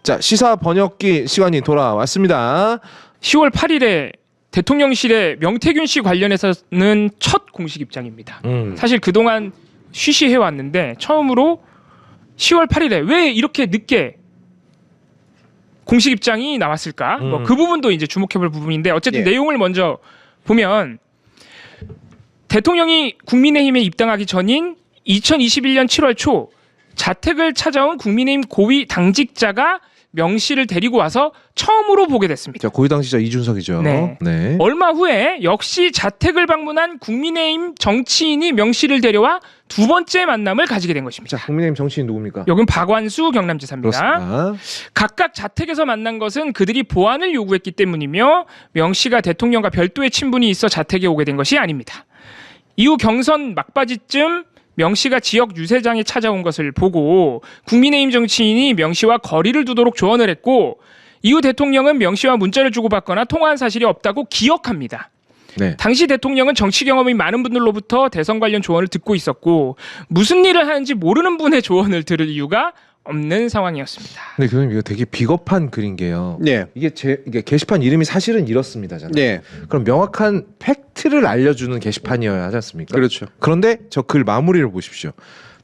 자, 시사 번역기 시간이 돌아왔습니다. 10월 8일에 대통령실에 명태균 씨 관련해서는 첫 공식 입장입니다. 사실 그동안 쉬쉬해 왔는데 처음으로 10월 8일에 왜 이렇게 늦게 공식 입장이 나왔을까? 뭐 그 부분도 이제 주목해볼 부분인데 어쨌든 내용을 먼저 보면 대통령이 국민의힘에 입당하기 전인 2021년 7월 초 자택을 찾아온 국민의힘 고위 당직자가 명 씨를 데리고 와서 처음으로 보게 됐습니다. 자, 고위 당시자 이준석이죠. 네. 네. 얼마 후에 역시 자택을 방문한 국민의힘 정치인이 명 씨를 데려와 두 번째 만남을 가지게 된 것입니다. 자, 국민의힘 정치인 누굽니까? 여긴 박완수 경남지사입니다. 그렇습니다. 각각 자택에서 만난 것은 그들이 보안을 요구했기 때문이며 명 씨가 대통령과 별도의 친분이 있어 자택에 오게 된 것이 아닙니다. 이후 경선 막바지쯤 명 씨가 지역 유세장에 찾아온 것을 보고 국민의힘 정치인이 명 씨와 거리를 두도록 조언을 했고 이후 대통령은 명 씨와 문자를 주고받거나 통화한 사실이 없다고 기억합니다. 네. 당시 대통령은 정치 경험이 많은 분들로부터 대선 관련 조언을 듣고 있었고 무슨 일을 하는지 모르는 분의 조언을 들을 이유가 없는 상황이었습니다. 근데 교수님 이거 되게 비겁한 글인 게요. 네. 이게 게시판 이름이 사실은 이렇습니다잖아요. 네. 그럼 명확한 팩트를 알려주는 게시판이어야 하지 않습니까? 그렇죠. 그런데 저 글 마무리를 보십시오.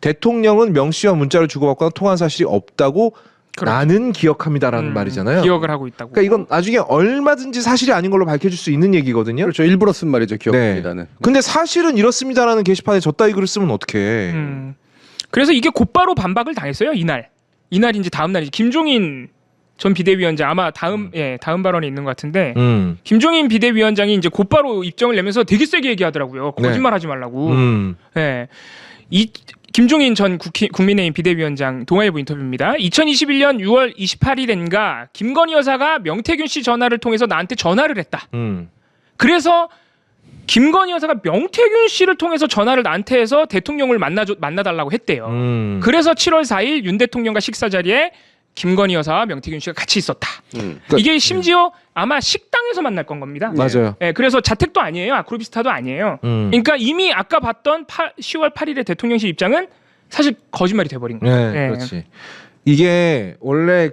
대통령은 명 씨와 문자를 주고받거나 통화한 사실이 없다고 그렇죠. 나는 기억합니다라는 말이잖아요. 기억을 하고 있다고. 그러니까 이건 나중에 얼마든지 사실이 아닌 걸로 밝혀질 수 있는 얘기거든요. 그렇죠. 일부러 쓴 말이죠. 기억합니다는. 네. 근데 사실은 이렇습니다라는 게시판에 저따위 글을 쓰면 어떡해. 그래서 이게 곧바로 반박을 당했어요. 이날 이제 다음 날이지. 김종인 전 비대위원장 아마 다음 발언에 있는 것 같은데 김종인 비대위원장이 이제 곧바로 입장을 내면서 되게 세게 얘기하더라고요. 거짓말하지 말라고. 네. 김종인 전 국민의힘 비대위원장 동아일보 인터뷰입니다. 2021년 6월 28일엔가 김건희 여사가 명태균 씨 전화를 통해서 나한테 전화를 했다. 그래서 김건희 여사가 명태균 씨를 통해서 전화를 나한테 해서 대통령을 만나달라고 했대요. 그래서 7월 4일 윤 대통령과 식사 자리에 김건희 여사와 명태균 씨가 같이 있었다. 이게 심지어 아마 식당에서 만날 건 겁니다. 맞아요. 네, 그래서 자택도 아니에요. 아크로비스타도 아니에요. 그러니까 이미 아까 봤던 10월 8일의 대통령실 입장은 사실 거짓말이 돼버린 거예요. 네, 그렇지. 이게 원래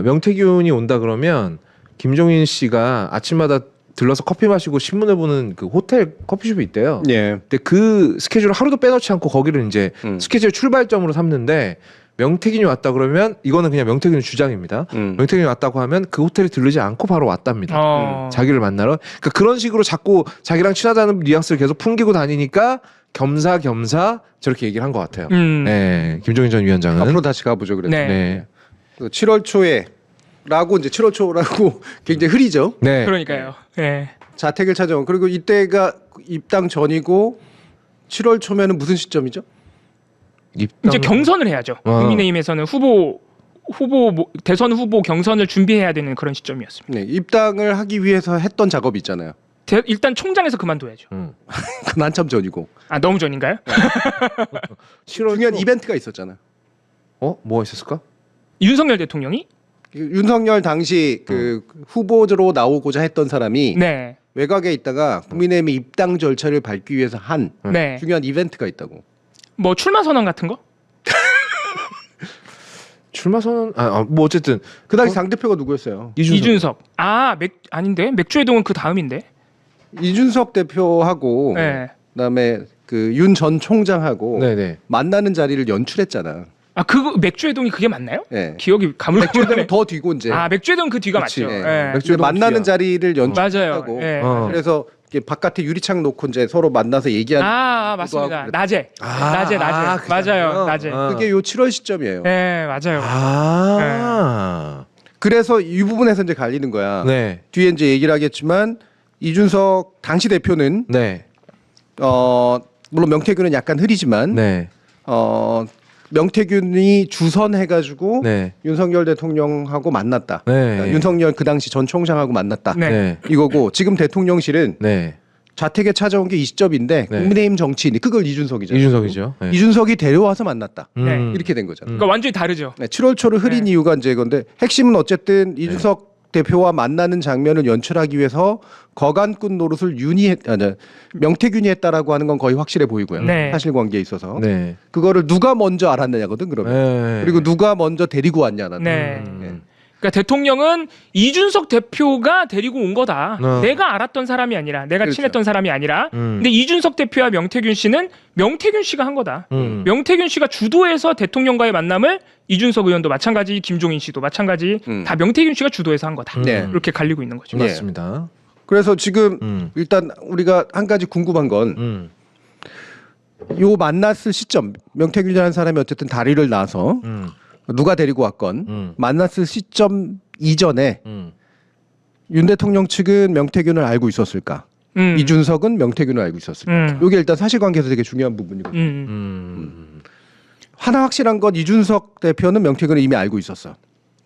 명태균이 온다 그러면 김종인 씨가 아침마다 들러서 커피 마시고 신문을 보는 그 호텔 커피숍이 있대요. 예. 근데 그 스케줄을 하루도 빼놓지 않고 거기를 이제 스케줄 출발점으로 삼는데 명태균이 왔다 그러면 이거는 그냥 명태균의 주장입니다. 명태균이 왔다고 하면 그 호텔에 들르지 않고 바로 왔답니다. 자기를 만나러. 그러니까 그런 식으로 자꾸 자기랑 친하다는 뉘앙스를 계속 풍기고 다니니까 겸사겸사 저렇게 얘기를 한 것 같아요. 네, 김종인 전 위원장은. 앞으로 다시 가보죠. 그래서. 네. 7월 초에 라고 이제 7월 초라고 굉장히 흐리죠. 네. 그러니까요. 네. 자택을 찾아온. 그리고 이때가 입당 전이고 7월 초면은 무슨 시점이죠? 이제 경선을 해야죠. 국민의힘에서는 대선 후보 경선을 준비해야 되는 그런 시점이었습니다. 네, 입당을 하기 위해서 했던 작업이 있잖아요. 일단 총장에서 그만둬야죠. 그건 한참 전이고. 아 너무 전인가요? 7월 중요한 초. 이벤트가 있었잖아요. 뭐가 있었을까? 윤석열 대통령이 윤석열 당시 그 후보로 나오고자 했던 사람이 네. 외곽에 있다가 국민의힘의 입당 절차를 밟기 위해서 한 네. 중요한 이벤트가 있다고. 뭐 출마 선언 같은 거? 출마 선언 뭐 어쨌든 그 당시 당대표가 누구였어요? 이준석. 아닌데 맥주해동은 그 다음인데. 이준석 대표하고 네. 그다음에 그 윤 전 총장하고 네네. 만나는 자리를 연출했잖아. 그거 맥주해동이 그게 맞나요? 네. 기억이 가물가물하네. 맥주회동 더 뒤고 이제. 맥주해동 그 뒤가 그치, 맞죠. 네. 예. 맥주회동 만나는 자리를 맞아요. 연출하고. 예. 그래서 이렇게 바깥에 유리창 놓고 이제 서로 만나서 얘기하는. 맞습니다. 그랬- 낮에. 낮에. 맞아요. 낮에. 그게 요 7월 시점이에요. 네, 맞아요. 그래서 이 부분에서 이제 갈리는 거야. 네. 뒤에 이제 얘기를 하겠지만 이준석 당시 대표는 네. 물론 명태균은 약간 흐리지만 네. 명태균이 주선해가지고 네. 윤석열 대통령하고 만났다. 네. 그러니까 윤석열 그 당시 전 총장하고 만났다. 네. 네. 이거고 지금 대통령실은 네. 자택에 찾아온 게 이 시점인데 네. 국민의힘 정치인이 그걸 이준석이잖아요. 이준석이죠. 네. 이준석이 데려와서 만났다. 네. 이렇게 된 거잖아요. 그러니까 완전히 다르죠. 네, 7월 초를 흐린 네. 이유가 이제 건데 핵심은 어쨌든 이준석 대표와 만나는 장면을 연출하기 위해서 거간꾼 노릇을 명태균이 했다라고 하는 건 거의 확실해 보이고요. 네. 사실관계에 있어서 네. 그거를 누가 먼저 알았느냐거든 그러면. 네. 그리고 누가 먼저 데리고 왔냐는. 네. 그러니까 대통령은 이준석 대표가 데리고 온 거다. 내가 알았던 사람이 아니라, 내가 그렇죠. 친했던 사람이 아니라. 근데 이준석 대표와 명태균 씨는 명태균 씨가 한 거다. 명태균 씨가 주도해서 대통령과의 만남을 이준석 의원도 마찬가지, 김종인 씨도 마찬가지, 다 명태균 씨가 주도해서 한 거다. 네. 이렇게 갈리고 있는 거죠. 네. 맞습니다. 그래서 지금 일단 우리가 한 가지 궁금한 건 요 만났을 시점, 명태균이라는 사람이 어쨌든 다리를 놔서 누가 데리고 왔건 만났을 시점 이전에 윤 대통령 측은 명태균을 알고 있었을까? 이준석은 명태균을 알고 있었을까? 이게 일단 사실관계에서 되게 중요한 부분이거든요. 하나 확실한 건 이준석 대표는 명태균을 이미 알고 있었어.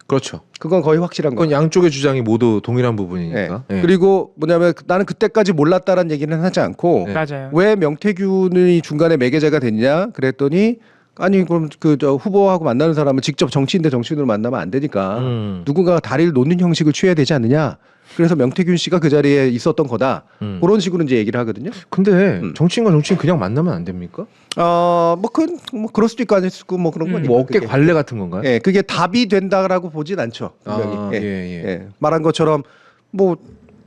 그렇죠. 그건 거의 확실한 거. 그건 양쪽의 주장이 모두 동일한 부분이니까. 네. 예. 그리고 뭐냐면 나는 그때까지 몰랐다라는 얘기는 하지 않고 맞아요. 왜 명태균이 중간에 매개자가 됐냐 그랬더니 아니 그럼 그 저 후보하고 만나는 사람은 직접 정치인 대 정치인으로 만나면 안 되니까 누군가가 다리를 놓는 형식을 취해야 되지 않느냐. 그래서 명태균 씨가 그 자리에 있었던 거다. 그런 식으로 이제 얘기를 하거든요. 근데 정치인과 정치인 그냥 만나면 안 됩니까? 뭐 그럴 수도 있고 아닐 수도 있고 뭐 그런 거니까. 뭐 어깨 그게. 관례 같은 건가요? 예, 그게 답이 된다라고 보진 않죠. 분명히. 아, 예. 말한 것처럼 뭐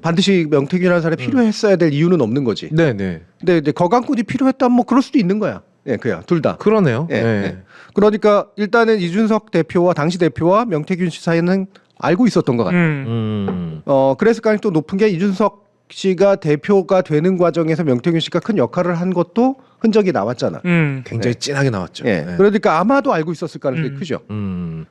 반드시 명태균이라는 사람이 필요했어야 될 이유는 없는 거지. 네네. 근데 이제 거간꾼이 필요했다면 뭐 그럴 수도 있는 거야. 예, 그야 둘 다. 그러네요. 예, 예. 예. 그러니까 일단은 이준석 대표와 당시 대표와 명태균 씨 사이는 알고 있었던 것 같아요. 그랬을 가능성이 또 높은 게 이준석 씨가 대표가 되는 과정에서 명태균 씨가 큰 역할을 한 것도 흔적이 나왔잖아. 굉장히 진하게 나왔죠. 예. 예. 그러니까 아마도 알고 있었을 가능성이 크죠.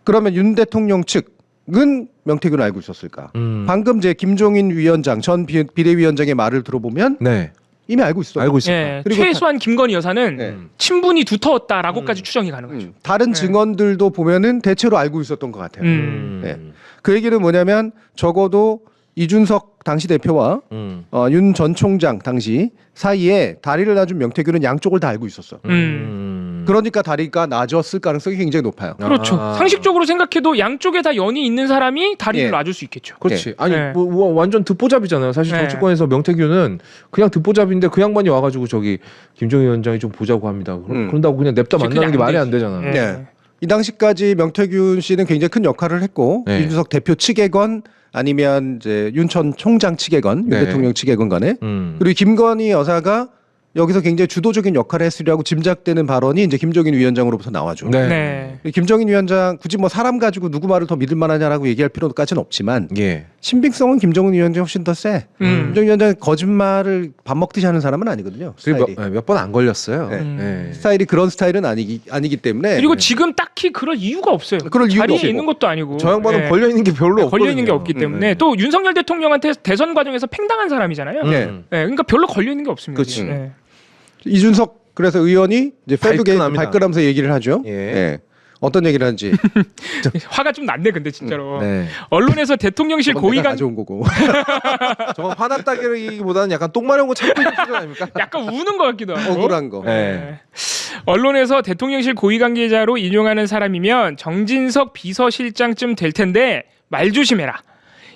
그러면 윤 대통령 측은 명태균을 알고 있었을까? 방금 제 김종인 위원장 전 비대위원장의 말을 들어보면 네. 이미 알고 있었어요. 알고 있었다. 예, 그리고 최소한 김건희 여사는 네. 친분이 두터웠다라고까지 추정이 가능하죠. 다른 증언들도 보면은 대체로 알고 있었던 것 같아요. 네. 그 얘기는 뭐냐면 적어도 이준석 당시 대표와 윤 전 총장 당시 사이에 다리를 놔준 명태균은 양쪽을 다 알고 있었어. 그러니까 다리가 나졌을 가능성이 굉장히 높아요. 그렇죠. 상식적으로 생각해도 양쪽에 다 연이 있는 사람이 다리를 예. 놔줄 수 있겠죠. 그렇지. 네. 아니 네. 뭐 완전 듣보잡이잖아요. 사실 네. 정치권에서 명태균은 그냥 듣보잡인데 그 양반이 와가지고 저기 김종인 위원장이 좀 보자고 합니다. 그런다고 그냥 냅다 그게 만나는 게 안 말이 안 되지. 되잖아. 예. 네. 이 당시까지 명태균 씨는 굉장히 큰 역할을 했고 네. 이준석 대표 측에건 아니면 이제 윤 전 총장 측에건 네. 윤 대통령 측에건 간에 그리고 김건희 여사가 여기서 굉장히 주도적인 역할을 했으리라고 짐작되는 발언이 이제 김종인 위원장으로부터 나와죠. 네. 네. 김종인 위원장 굳이 뭐 사람 가지고 누구 말을 더 믿을 만하냐라고 얘기할 필요까지는 없지만 예. 신빙성은 김종인 위원장이 훨씬 더 세. 김종인 위원장이 거짓말을 밥 먹듯이 하는 사람은 아니거든요. 스타일이. 몇 번 안 걸렸어요. 네. 예. 스타일이 그런 스타일은 아니기 때문에 그리고 지금 딱히 그럴 이유가 없어요. 그럴 이유가 자리에 없고. 있는 것도 아니고. 저 양반은 예. 걸려 있는 게 별로 없거든요. 걸려 있는 게 없기 때문에 또 윤석열 대통령한테 대선 과정에서 팽당한 사람이잖아요. 네. 예, 그러니까 별로 걸려 있는 게 없습니다. 그치. 예. 이준석 그래서 의원이 이제 페이북에 발끈합니다. 발끈하면서 얘기를 하죠. 예. 예. 어떤 얘기를 하는지 화가 좀 났네, 근데 진짜로. 네. 언론에서 대통령실 저건 내가 고위관 가져온 거고. 저건 화났다기보다는 약간 똥 마려운 거 참고 있는 수준 아닙니까? 약간 우는 것 같기도 하고. 억울한 거. 네. 예. 언론에서 대통령실 고위 관계자로 인용하는 사람이면 정진석 비서실장쯤 될 텐데 말 조심해라.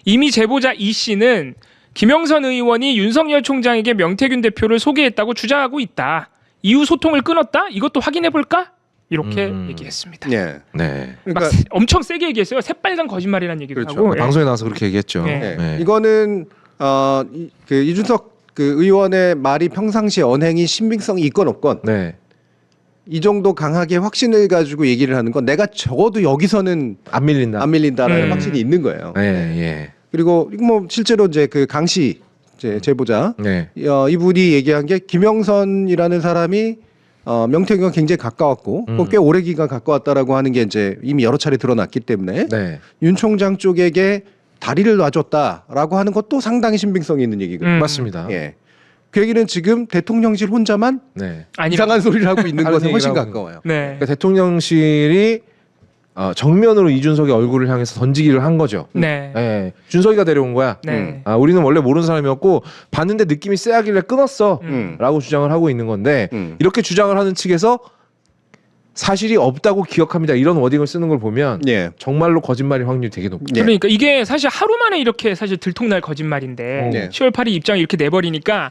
이미 제보자 이 씨는 김영선 의원이 윤석열 총장에게 명태균 대표를 소개했다고 주장하고 있다. 이후 소통을 끊었다? 이것도 확인해 볼까? 이렇게 얘기했습니다. 예. 네. 그러니까 막 엄청 세게 얘기했어요. 새빨간 거짓말이라는 얘기도 그렇죠. 하고. 예. 방송에 나와서 그렇게 얘기했죠. 예. 예. 네. 이거는 그 이준석 그 의원의 말이 평상시 언행이 신빙성이 있건 없건 네. 이 정도 강하게 확신을 가지고 얘기를 하는 건 내가 적어도 여기서는 안 밀린다. 안 밀린다라는 확신이 있는 거예요. 예, 예. 그리고 뭐 실제로 이제 그 강씨 제보자 네. 이분이 얘기한 게 김영선이라는 사람이 명태균과 굉장히 가까웠고 꽤 오래 기간 가까웠다라고 하는 게 이제 이미 여러 차례 드러났기 때문에 네. 윤 총장 쪽에게 다리를 놔줬다라고 하는 것도 상당히 신빙성이 있는 얘기거든요. 맞습니다. 예. 그 얘기는 지금 대통령실 혼자만 네. 아니라. 이상한 소리를 하고 있는 다른 것에 훨씬 얘기를 하고 가까워요. 네. 그러니까 대통령실이 정면으로 이준석의 얼굴을 향해서 던지기를 한 거죠. 네. 예. 준석이가 데려온 거야. 네. 우리는 원래 모르는 사람이었고 봤는데 느낌이 쎄하길래 끊었어. 음. 라고 주장을 하고 있는 건데 음. 이렇게 주장을 하는 측에서 사실이 없다고 기억합니다. 이런 워딩을 쓰는 걸 보면 예. 정말로 거짓말일 확률이 되게 높죠. 예. 그러니까 이게 사실 하루 만에 이렇게 사실 들통날 거짓말인데 네. 10월 8일 입장을 이렇게 내버리니까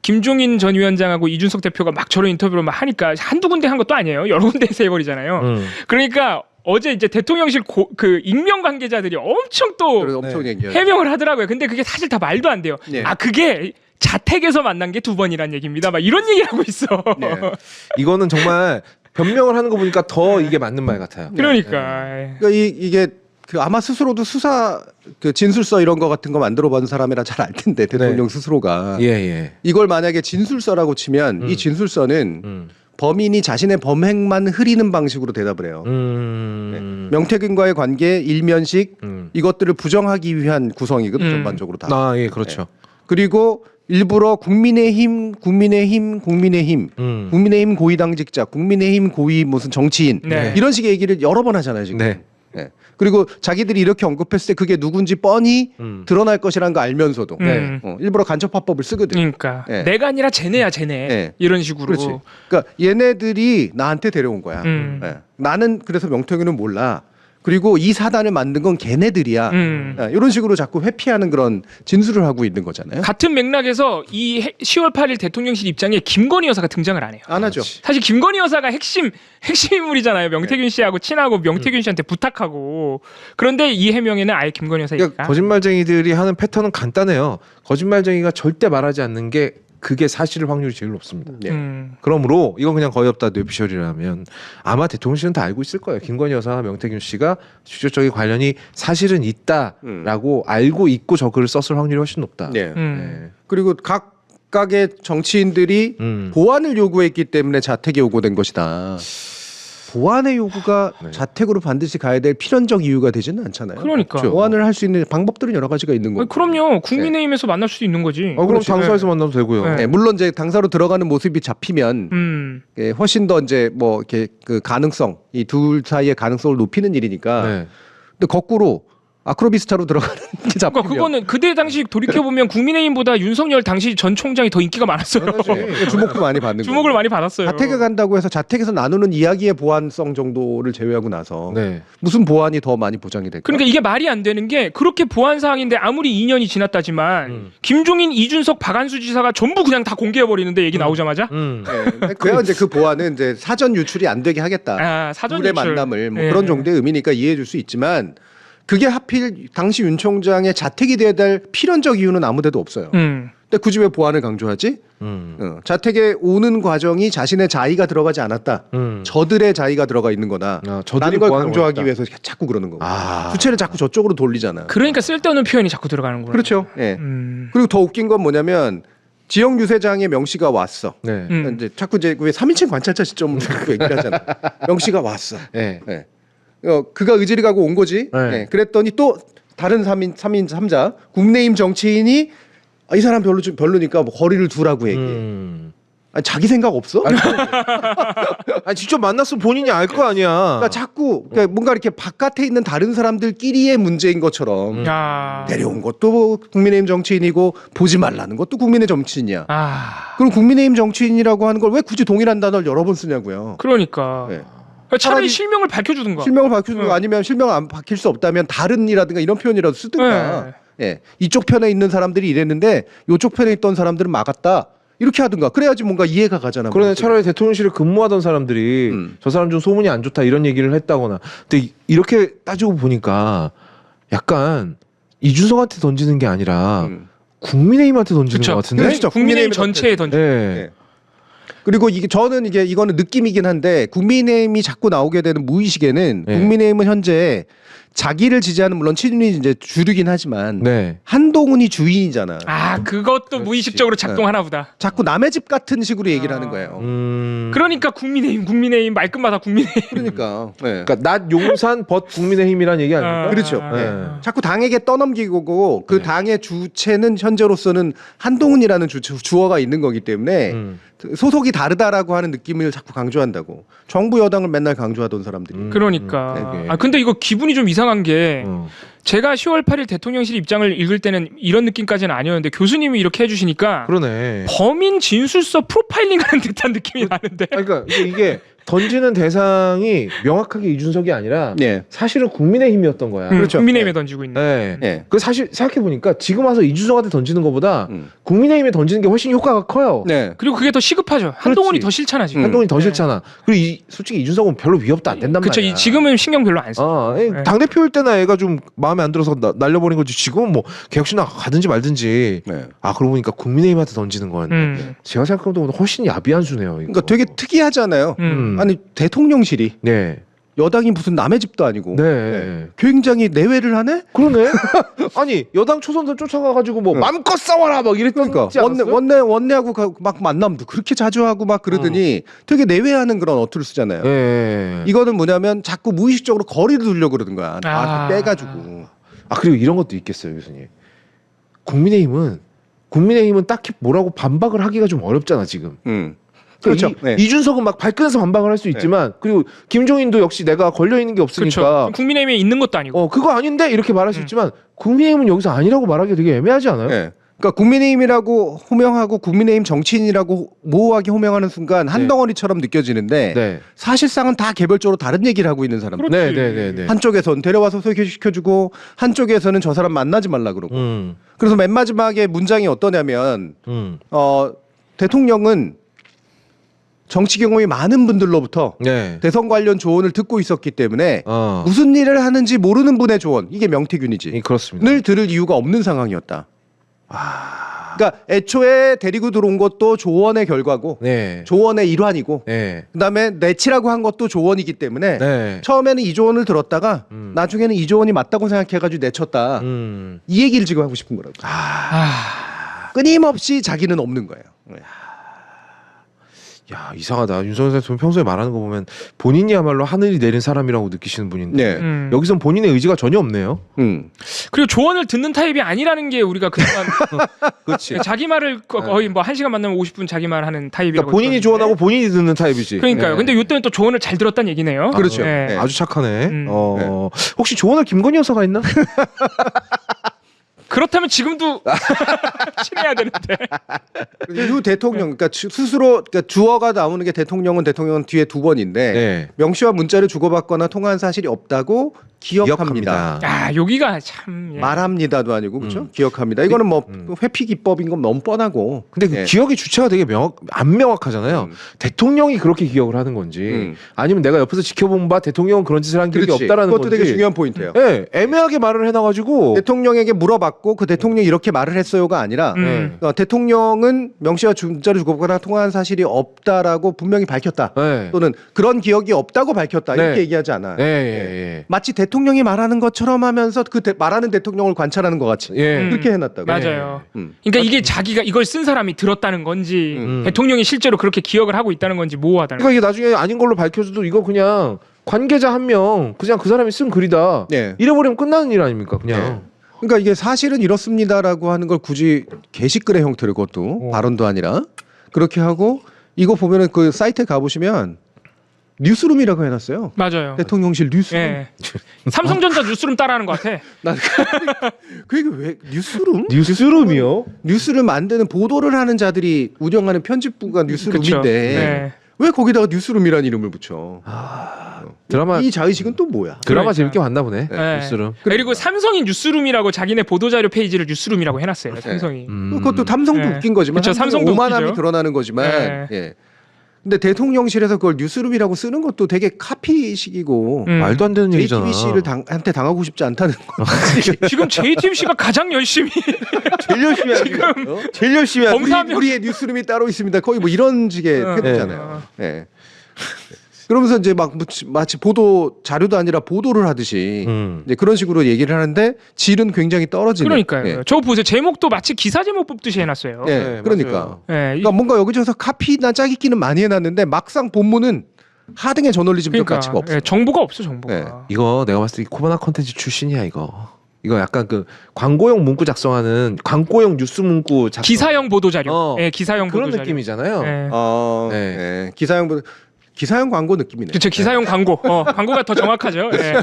김종인 전 위원장하고 이준석 대표가 막 저런 인터뷰를 막 하니까 한두 군데 한 것도 아니에요. 여러 군데에서 해버리잖아요. 그러니까 어제 이제 대통령실 그 익명 관계자들이 엄청 또 엄청 얘기해요. 해명을 하더라고요. 근데 그게 사실 다 말도 안 돼요. 네. 아 그게 자택에서 만난 게 2번이란 얘기입니다. 막 이런 얘기를 하고 있어. 네. 이거는 정말 변명을 하는 거 보니까 더 이게 맞는 말 같아요. 그러니까. 그러니까 이게 그 아마 스스로도 수사 그 진술서 이런 거 같은 거 만들어 본 사람이라 잘 알 텐데 대통령 스스로가 예. 이걸 만약에 진술서라고 치면 이 진술서는 범인이 자신의 범행만 흐리는 방식으로 대답을 해요. 네. 명태균과의 관계 일면식 이것들을 부정하기 위한 구성이거든 전반적으로 다. 아, 예, 그렇죠. 네. 그리고 일부러 국민의힘 고위당직자, 국민의힘 고위 무슨 정치인 네. 이런 식의 얘기를 여러 번 하잖아요 지금. 네. 네. 그리고 자기들이 이렇게 언급했을 때 그게 누군지 뻔히 드러날 것이라는 거 알면서도 일부러 간첩화법을 쓰거든요. 그러니까 네. 내가 아니라 쟤네야 쟤네 네. 이런 식으로. 그렇지. 그러니까 얘네들이 나한테 데려온 거야. 네. 나는 그래서 명태균은 몰라. 그리고 이 사단을 만든 건 걔네들이야. 이런 식으로 자꾸 회피하는 그런 진술을 하고 있는 거잖아요. 같은 맥락에서 이 10월 8일 대통령실 입장에 김건희 여사가 등장을 안 해요. 안 하죠. 사실 김건희 여사가 핵심 인물이잖아요. 명태균 씨하고 친하고 명태균 씨한테 부탁하고. 그런데 이 해명에는 아예 김건희 여사 그러니까 얘기가. 거짓말쟁이들이 하는 패턴은 간단해요. 거짓말쟁이가 절대 말하지 않는 게 그게 사실일 확률이 제일 높습니다. 네. 그러므로 이건 그냥 거의 없다 뇌피셜이라면 아마 대통령실은 다 알고 있을 거예요. 김건희 여사와 명태균 씨가 직접적인 관련이 사실은 있다라고 알고 있고 저 글을 썼을 확률이 훨씬 높다. 네. 네. 그리고 각각의 정치인들이 보안을 요구했기 때문에 자택에 오고된 것이다. 보안의 요구가 네. 자택으로 반드시 가야 될 필연적 이유가 되지는 않잖아요. 그러니까. 보안을 할 수 있는 방법들은 여러 가지가 있는 거고. 그럼요. 국민의힘에서 만날 수도 있는 거지. 그럼 그렇지. 당사에서 만나도 되고요. 네. 네, 물론 이제 당사로 들어가는 모습이 잡히면 예, 훨씬 더 이제 뭐 이렇게 그 가능성 이 둘 사이의 가능성을 높이는 일이니까. 네. 근데 거꾸로 아크로비스타로 들어가는 게 잡히면 그러니까 그거는 그때 당시 돌이켜 보면 국민의힘보다 윤석열 당시 전 총장이 더 인기가 많았어요. 네, 주목도 많이 받는 주목을 거고. 많이 받았어요. 자택에 간다고 해서 자택에서 나누는 이야기의 보안성 정도를 제외하고 나서 네. 무슨 보안이 더 많이 보장이 될까? 그러니까 이게 말이 안 되는 게 그렇게 보안 사항인데 아무리 2년이 지났다지만 김종인, 이준석, 박한수 지사가 전부 그냥 다 공개해 버리는데 얘기 나오자마자 네, 그야 이제 그 보안은 이제 사전 유출이 안 되게 하겠다. 사전 둘의 유출. 만남을 뭐 예. 그런 정도의 의미니까 이해해 줄 수 있지만 그게 하필 당시 윤 총장의 자택이 돼야 될 필연적 이유는 아무데도 없어요. 근데 굳이 왜 보안을 강조하지? 자택에 오는 과정이 자신의 자의가 들어가지 않았다. 저들의 자의가 들어가 있는 거다. 저들이 라는 걸 보안을 강조하기 원했다. 위해서 자꾸 그러는 거고. 주체를 자꾸 저쪽으로 돌리잖아. 그러니까 쓸데없는 표현이 자꾸 들어가는 거예요. 그렇죠. 예. 그리고 더 웃긴 건 뭐냐면 지역 유세장에 명 씨가 왔어. 네. 이제 자꾸 이제 왜 3인칭 관찰자 시점으로 자꾸 얘기를 하잖아. 명 씨가 왔어. 네. 예. 그가 의지를 가고 온 거지. 네. 예. 그랬더니 또 다른 3자 국내임 정치인이 이 사람 별로니까 뭐 거리를 두라고 얘기해. 아니, 자기 생각 없어? 아니 직접 만났으면 본인이 알 거 아니야. 그러니까 자꾸 그러니까 뭔가 이렇게 바깥에 있는 다른 사람들끼리의 문제인 것처럼 내려온 것도 국민의힘 정치인이고 보지 말라는 것도 국민의 정치인이야. 그럼 국민의힘 정치인이라고 하는 걸 왜 굳이 동일한 단어를 여러 번 쓰냐고요. 그러니까. 네. 차라리 실명을 밝혀주든가. 실명을 밝혀주든가 아니면 실명 안 밝힐 수 없다면 다른이라든가 이런 표현이라도 쓰든가. 예. 이쪽 편에 있는 사람들이 이랬는데 이쪽 편에 있던 사람들은 막았다. 이렇게 하든가. 그래야지 뭔가 이해가 가잖아. 그러네. 차라리 대통령실에 근무하던 사람들이 저 사람 좀 소문이 안 좋다 이런 얘기를 했다거나. 근데 이렇게 따지고 보니까 약간 이준석한테 던지는 게 아니라 국민의힘한테 던지는 그쵸. 것 같은데. 그렇죠. 국민의힘 전체에 던져. 네. 그리고 이거는 느낌이긴 한데 국민의힘이 자꾸 나오게 되는 무의식에는 네. 국민의힘은 현재 자기를 지지하는 물론 친윤이 이제 주류긴 하지만 네. 한동훈이 주인이잖아. 그것도 무의식적으로 작동하나 보다. 자꾸 남의 집 같은 식으로 얘기를 하는 거예요. 그러니까 국민의힘 말끝마다 국민의힘. 그러니까. 네. 그러니까 낮 용산 벗 국민의힘이라는 얘기 아닙니까? 그렇죠. 네. 자꾸 당에게 떠넘기고 그 당의 주체는 현재로서는 한동훈이라는 주어가 있는 거기 때문에 소속이 다르다라고 하는 느낌을 자꾸 강조한다고. 정부 여당을 맨날 강조하던 사람들이. 그러니까. 되게. 근데 이거 기분이 좀 이상한 게 제가 10월 8일 대통령실 입장을 읽을 때는 이런 느낌까지는 아니었는데 교수님이 이렇게 해주시니까 그러네. 범인 진술서 프로파일링하는 듯한 느낌이 나는데. 그러니까 이게 던지는 대상이 명확하게 이준석이 아니라 네. 사실은 국민의힘이었던 거야. 그렇죠. 국민의힘에 네. 던지고 있는. 네. 네. 그 사실 생각해 보니까 지금 와서 이준석한테 던지는 것보다 국민의힘에 던지는 게 훨씬 효과가 커요. 네. 그리고 그게 더 시급하죠. 한동훈이 더 싫잖아 지금. 한동훈이 더 네. 싫잖아. 그리고 솔직히 이준석은 별로 위협도 안 된단 그쵸. 말이야. 지금은 신경 별로 안 써. 네. 당 대표일 때나 애가 좀 마음에 안 들어서 날려버린 거지. 지금은 뭐 개혁신당 가든지 말든지. 네. 그러고 보니까 국민의힘한테 던지는 건 제가 생각한 것보다 훨씬 야비한 수네요. 이거. 그러니까 되게 특이하잖아요. 아니 대통령실이 네. 여당이 무슨 남의 집도 아니고 네. 굉장히 내외를 하네? 그러네. 아니 여당 초선들 쫓아가가지고 뭐 맘껏 싸워라 막 이랬던 그러니까 원내하고 막 만남도 그렇게 자주 하고 막 그러더니 되게 내외하는 그런 어투를 쓰잖아요. 네. 이거는 뭐냐면 자꾸 무의식적으로 거리를 두려고 그러는 거야. 빼가지고. 그리고 이런 것도 있겠어요, 교수님. 국민의힘은 딱히 뭐라고 반박을 하기가 좀 어렵잖아 지금. 그렇죠. 이준석은 막 발끈해서 반박을 할 수 있지만 그리고 김종인도 역시 내가 걸려 있는 게 없으니까 그렇죠. 국민의힘에 있는 것도 아니고. 그거 아닌데 이렇게 말할 수 있지만 국민의힘은 여기서 아니라고 말하기 되게 애매하지 않아요? 네. 그러니까 국민의힘이라고 호명하고 국민의힘 정치인이라고 모호하게 호명하는 순간 한 덩어리처럼 느껴지는데 네. 사실상은 다 개별적으로 다른 얘기를 하고 있는 사람들. 그렇지. 한쪽에서는 데려와서 소개시켜주고 한쪽에서는 저 사람 만나지 말라 그러고. 그래서 맨 마지막에 문장이 어떠냐면 대통령은 정치 경험이 많은 분들로부터 네. 대선 관련 조언을 듣고 있었기 때문에 어. 무슨 일을 하는지 모르는 분의 조언, 이게 명태균이지. 그렇습니다. 늘 들을 이유가 없는 상황이었다. 그러니까 애초에 데리고 들어온 것도 조언의 결과고 네. 조언의 일환이고 네. 그다음에 내치라고 한 것도 조언이기 때문에 네. 처음에는 이 조언을 들었다가 나중에는 이 조언이 맞다고 생각해가지고 내쳤다. 이 얘기를 지금 하고 싶은 거라고. 끊임없이 자기는 없는 거예요. 야 이상하다. 윤석열 대통령 평소에 말하는 거 보면 본인이야말로 하늘이 내린 사람이라고 느끼시는 분인데 네. 여기선 본인의 의지가 전혀 없네요. 그리고 조언을 듣는 타입이 아니라는 게 우리가 그동안 그렇지. 자기 말을 거의 뭐 1시간 만나면 50분 자기 말 하는 타입이라고. 그러니까 본인이 조언하고 본인이 듣는 타입이지. 그러니까요. 네. 근데 이때는 또 조언을 잘 들었다는 얘기네요. 그렇죠. 네. 네. 아주 착하네. 혹시 조언을 김건희 여사가 있나? 그렇다면 지금도 친해야 되는데. 유 대통령, 그러니까 스스로 그러니까 주어가 나오는 게 대통령은 뒤에 두 번인데 네. 명 씨와 문자를 주고받거나 통화한 사실이 없다고 기억합니다. 여기가 참 말합니다도 아니고 그렇죠? 기억합니다. 이거는 뭐 회피 기법인 건 너무 뻔하고. 근데 그 기억의 주체가 되게 안 명확하잖아요. 대통령이 그렇게 기억을 하는 건지 아니면 내가 옆에서 지켜본 바 대통령은 그런 짓을 한 기억이 없다라는 그것도 건지. 되게 중요한 포인트예요. 네, 애매하게 말을 해놔가지고 대통령에게 물어봤고 그 대통령이 이렇게 말을 했어요가 아니라 대통령은 명 씨와 문자를 주고받거나 통화한 사실이 없다라고 분명히 밝혔다. 네. 또는 그런 기억이 없다고 밝혔다. 이렇게 네. 얘기하지 않아. 예. 마치 대통령이 말하는 것처럼 하면서 말하는 대통령을 관찰하는 것 같이 그렇게 해놨다고. 맞아요. 그러니까 이게 자기가 이걸 쓴 사람이 들었다는 건지 대통령이 실제로 그렇게 기억을 하고 있다는 건지 모호하다는. 그러니까 이게 나중에 아닌 걸로 밝혀져도 이거 그냥 관계자 한 명 그냥 그 사람이 쓴 글이다. 네. 잃어버리면 끝나는 일 아닙니까? 그냥. 네. 그러니까 이게 사실은 이렇습니다라고 하는 걸 굳이 게시글의 형태로 그것도 발언도 아니라 그렇게 하고 이거 보면은 그 사이트에 가보시면 뉴스룸이라고 해놨어요. 맞아요. 대통령실 뉴스룸. 네. 삼성전자 뉴스룸 따라하는 것 같아. 그게 왜 뉴스룸? 뉴스룸이요? 뉴스를 만드는 보도를 하는 자들이 운영하는 편집부가 뉴스룸인데 그쵸. 네. 왜 거기다가 뉴스룸이라는 이름을 붙여? 드라마 이 자의식은 또 뭐야? 드라마 그러니까. 재밌게 봤나 보네. 네. 뉴스룸. 그리고 삼성이 뉴스룸이라고 자기네 보도자료 페이지를 뉴스룸이라고 해놨어요. 삼성이. 그것도 삼성도 네. 웃긴 거지만 그쵸, 삼성도 오만함이 웃기죠. 드러나는 거지만 네. 예. 근데 대통령실에서 그걸 뉴스룸이라고 쓰는 것도 되게 카피식이고 말도 안 되는 얘기잖아. JTBC를 한테 당하고 싶지 않다는 거. 지금 JTBC가 가장 열심히 제일 열심히 하지. 제일 열심히 하지. 검사하면 우리의 뉴스룸이 따로 있습니다. 거의 뭐 이런 식의 태도잖아요. 예. 그러면서 이제 막 마치 보도 자료도 아니라 보도를 하듯이 이제 그런 식으로 얘기를 하는데 질은 굉장히 떨어지는. 그러니까요. 예. 저 보세요. 제목도 마치 기사 제목 뽑듯이 해놨어요. 예, 네, 그러니까. 맞아요. 예, 그러니까 뭔가 여기저기서 카피나 짜깁기는 많이 해놨는데 막상 본문은 하등의 저널리즘적 그러니까 가치가 없어. 예, 정보가 없어 정보가. 네. 이거 내가 봤을 때 코바나 컨텐츠 출신이야 이거. 이거 약간 그 광고용 문구 작성하는 광고용 뉴스 문구 작성. 기사형 보도 자료. 예, 기사형 그런 보도 자료. 느낌이잖아요. 예. 네. 기사형보다 기사형 광고 느낌이네. 그렇죠. 기사용 광고. 광고가 더 정확하죠. 네.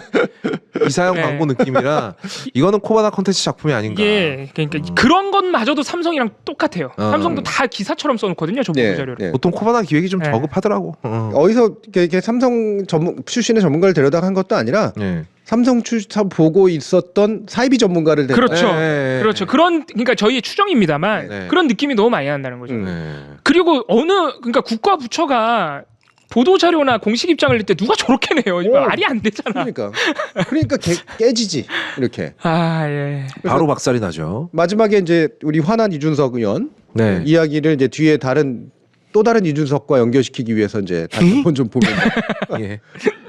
기사형 네. 광고 느낌이라 이거는 코바나 콘텐츠 작품이 아닌가. 이게 그러니까 그런 것마저도 삼성이랑 똑같아요. 삼성도 다 기사처럼 써놓거든요. 저 보도 자료를. 네. 보통 코바나 기획이 좀 네. 저급하더라고. 어디서 이렇게 삼성 출신의 전문가를 데려다 한 것도 아니라 네. 삼성 보고 있었던 사이비 전문가를 그렇죠. 네. 그렇죠. 그러니까 저희의 추정입니다만 네. 그런 느낌이 너무 많이 난다는 거죠. 네. 그리고 그러니까 국가 부처가 보도 자료나 공식 입장을 낼 때 누가 저렇게 내요? 이거 말이 안 되잖아. 그러니까 깨지지 이렇게. 아 예. 바로 박살이 나죠. 마지막에 이제 우리 화난 이준석 의원 네. 이야기를 이제 뒤에 또 다른 이준석과 연결시키기 위해서 이제 다시 한번 좀 보면 예.